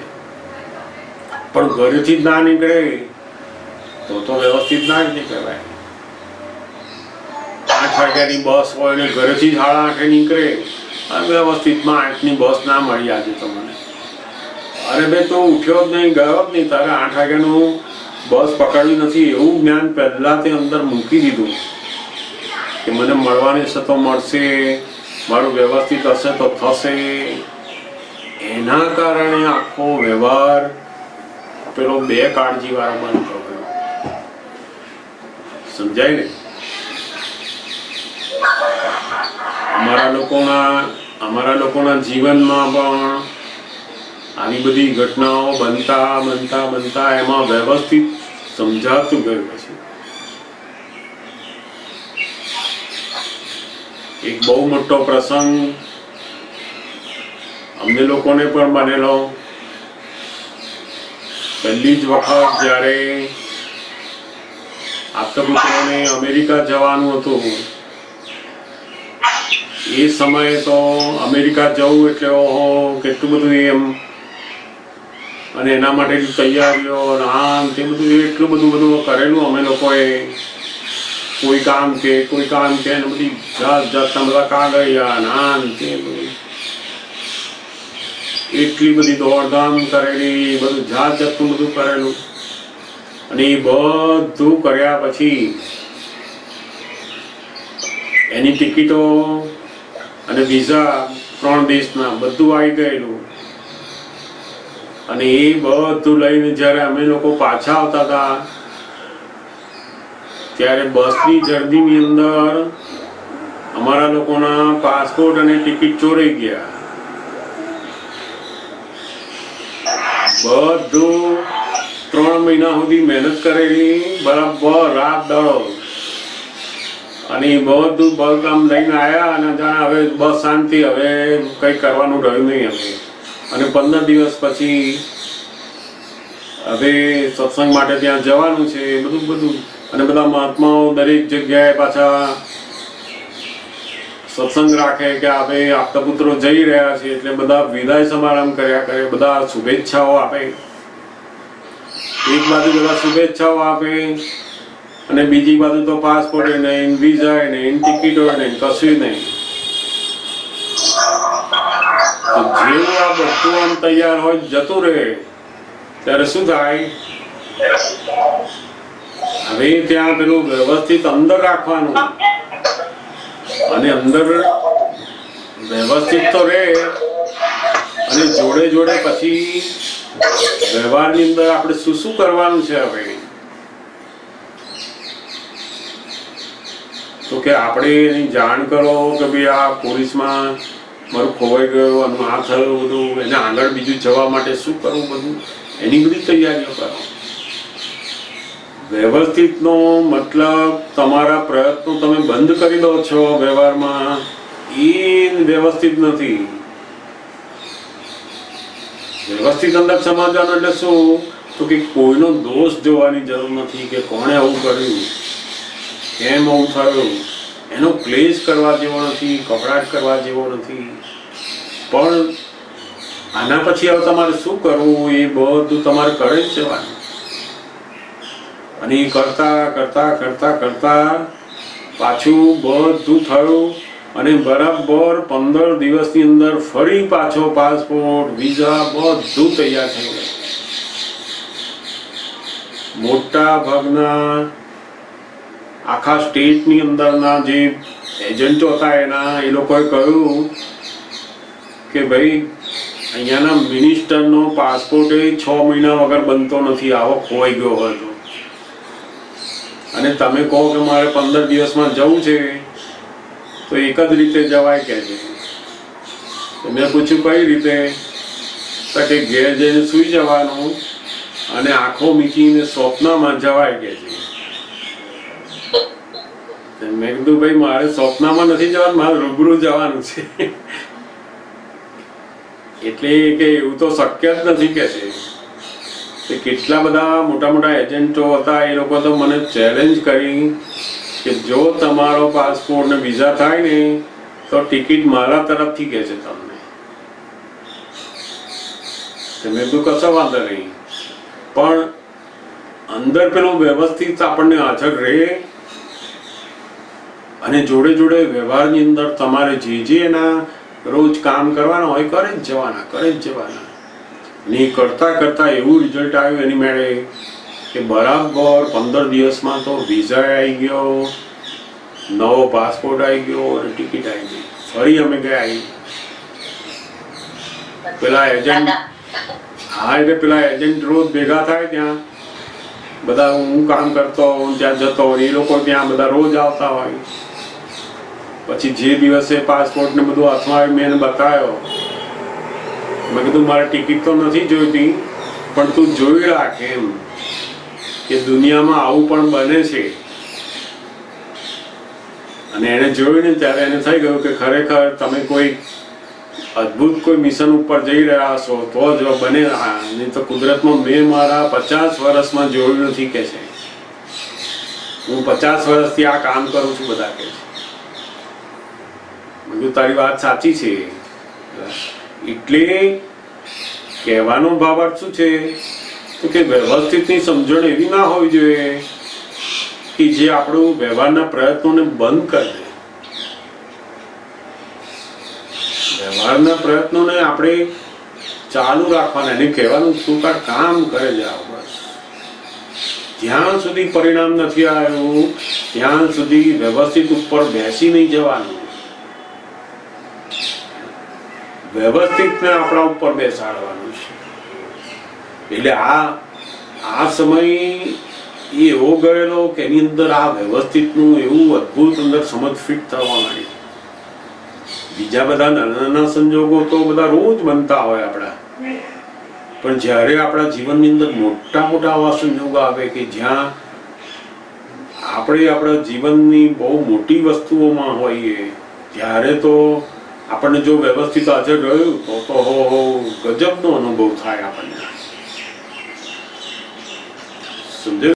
પણ ઘરેથી જ ના નીકળે તો વ્યવસ્થિત ના જ નહીં કહેવાય. 8 વાગ્યાની બસ હોય ને ઘરેથી જ 8:30 નીકળે અને વ્યવસ્થિતમાં 8ની બસ ના મળી આજે તમને, અરે ભાઈ તું ઉઠ્યો જ નહીં, ગયો જ નહીં, તારે 8 વાગ્યાનું બસ પકડવી નથી એવું જ્ઞાન પહેલા તે અંદર મૂકી દીધું કે મને મળવાની હશે તો મળશે, મારું વ્યવસ્થિત હશે તો થશે. એના કારણે આખો વ્યવહાર પેલો 2 કાળજી વાળો બનતો ગયો. સમજાય ને? અમારા લોકોના જીવનમાં પણ આવી બધી ઘટનાઓ બનતા એમાં વ્યવસ્થિત સમજાતું ગયું. પછી એક બહુ મોટો પ્રસંગ અમને લોકોને પણ બનેલો. પહેલી જ વખત જ્યારે આપતપુત્રોને અમેરિકા જવાનું હતું, એ સમયે તો અમેરિકા જવું એટલે ઓહો કેટલું બધું એમ, અને એના માટેની તૈયારીઓ આમ તે બધું એટલું બધું કરેલું અમે લોકોએ. કોઈ કામ કે ને બધી જાતના બધા કાગળિયા આમ તે બધું એટલી બધી દોડધામ કરેલી, બધું જાતનું બધું કરેલું. અને એ બધું કર્યા પછી એની ટિકિટો અને વિઝા 3 દેશના બધું આવી ગયેલું. અને એ બધું લઈને જ્યારે અમે લોકો પાછા આવતા હતા ત્યારે બસની જર્નીની અંદર અમારા લોકોના પાસપોર્ટ અને ટિકિટ ચોરાઈ ગયા. બધું 3 મહિના સુધી મહેનત કરેલી, બરાબર રાત દાડો, અને એ બધું બલ્ક આમ લઈને આવ્યા અને જાણે હવે બસ શાંતિ, હવે કંઈ કરવાનું રહ્યું નહીં હવે. અને 15 દિવસ પછી હવે સત્સંગ માટે ત્યાં જવાનું છે બધું. અને બધા મહાત્માઓ દરેક જગ્યાએ પાછા સત્સંગ રાખે કે હવે આપતપુત્રો જઈ રહ્યા છે એટલે બધા વિદાય સમારંભ કર્યા કરે, બધા શુભેચ્છાઓ આપે. એક બાજુ બધા શુભેચ્છાઓ આપે અને બીજી બાજુ તો પાસપોર્ટ નહીં, વિઝા નહીં, ટિકિટો નહીં, કશું નહીં. જેવું આ બધું આમ તૈયાર હોય જતું રહે ત્યારે શું થાય, હવે ત્યાં પેલું વ્યવસ્થિત અંદર રાખવાનું, અને અંદર વ્યવસ્થિત તો રહે અને જોડે પછી વ્યવહારની અંદર આપણે શું કરવાનું છે. હવે તો કે આપણે એની જાણ કરો કે ભાઈ આ પોલીસમાં મારું ખોવાઈ ગયું અને આ થયું બધું, એને આગળ બીજું જવા માટે શું કરવું, બધું એની બધી તૈયારીઓ કરો. વ્યવસ્થિતનો મતલબ તમારા પ્રયત્નો તમે બંધ કરી દો છો વ્યવહારમાં, એ વ્યવસ્થિત નથી. વ્યવસ્થિત અંદર સમજવાનું એટલે શું, તો કે કોઈનો દોષ જોવાની જરૂર નથી કે કોણે આવું કર્યું, કેમ આવું થયું, એનો ક્લેશ કરવા જેવો નથી, કપડાટ કરવા જેવો નથી. પણ આના પછી હવે તમારે શું કરવું એ બધું તમારે કરે જ જવાનું. અને એ કરતા કરતા કરતા કરતા પાછું બધું થયું અને બરાબર 15 દિવસની અંદર ફરી પાછો પાસપોર્ટ, વિઝા બધું તૈયાર થઈ ગયું. મોટા ભાગના આખા સ્ટેટની અંદરના જે એજન્ટો હતા એના એ લોકોએ કહ્યું કે ભાઈ અહીંયાના મિનિસ્ટરનો પાસપોર્ટ 6 મહિના વગર બનતો નથી, આવો ખોવાઈ ગયો હોય તો. અને તમે કહો કે મારે 15 દિવસમાં જવું છે તો એક જ રીતે જવાય કે છે. તો મેં પૂછ્યું કઈ રીતે? તો કે ઘેર જઈને સૂઈ જવાનું અને આંખો મીચીને સ્વપ્નમાં જવાય કે છે. મેં કીધું ભાઈ મારે સ્વપ્નમાં નથી જવાનું, મારે રૂબરૂ જવાનું છે. એટલે કે એવું તો શક્ય જ નથી કે છે. કેટલા બધા મોટા મોટા એજન્ટો હતા એ લોકો તો મને ચેલેન્જ કરી કે જો તમારો પાસપોર્ટ ને વિઝા થાય ને તો ટિકિટ મારા તરફથી કે છે તમને. મેં કીધું કશો વાંધો નહીં, પણ અંદર પેલું વ્યવસ્થિત આપણને હાજર રહે અને જોડે જોડે વ્યવહારની અંદર તમારે જે એના રોજ કામ કરવાના હોય કરે જ જવાના. ને કરતા કરતા એવું રિઝલ્ટ આવ્યું એની મેળે કે બરાબર 15 દિવસમાં તો વિઝા આવી ગયો, નવો પાસપોર્ટ આવી ગયો અને ટિકિટ આવી ગઈ. ફરી અમે ગયા પેલા એજન્ટ. હા, એટલે પેલા એજન્ટ રોજ ભેગા થાય ત્યાં બધા, હું કામ કરતો હોઉં ત્યાં જતો હોય, એ લોકો ત્યાં બધા રોજ આવતા હોય. પછી જે દિવસે પાસપોર્ટ ને બધું હાથમાં આવ્યું મેં એને બતાવ્યો. મેં કીધું મારે ટિકિટ તો નથી જોઈતી પણ તું જોઈ રાખ એમ કે દુનિયામાં આવું પણ બને છે. અને એને જોયું ને ત્યારે એને થઈ ગયું કે ખરેખર તમે કોઈ અદ્ભુત કોઈ મિશન ઉપર જઈ રહ્યા છો તો જ બને. નહીં તો કુદરતમાં મેં મારા 50 વર્ષમાં જોયું નથી કે છે. હું 50 વર્ષથી આ કામ કરું છું બધા કે છે. મેં કીધું તારી વાત સાચી છે. એટલે કહેવાનો ભાવાર્થ શું છે તો કે વ્યવસ્થિતની સમજણ એવી ના હોવી જોઈએ કે જે આપણું વ્યવહારના પ્રયત્નોને બંધ કરી દે. વ્યવહારના પ્રયત્નોને આપણે ચાલુ રાખવાના, એને કહેવાનું તું તાર કામ કરે જાવ બસ. જ્યાં સુધી પરિણામ નથી આવ્યું ત્યાં સુધી વ્યવસ્થિત ઉપર બેસી નહીં જવાનું. વ્યવસ્થિતને આપણા ઉપર બેસાડવાનું છે. એટલે આ સમય એવો ગયેલો કે એની અંદર આ વ્યવસ્થિતનું એવું અદ્ભુત અંદર સમજ ફિટ થવા માંડી. બીજા બધા નાના નાના સંજોગો તો બધા રોજ બનતા હોય આપણા, પણ જ્યારે આપણા જીવનની અંદર મોટા મોટા આવા સંજોગો આવે કે જ્યાં આપણે આપણા જીવનની બહુ મોટી વસ્તુઓમાં હોઈએ ત્યારે તો આપણને જો વ્યવસ્થિત હાજર રહ્યું તો ગજબનો અનુભવ થાય આપણને. સમજે?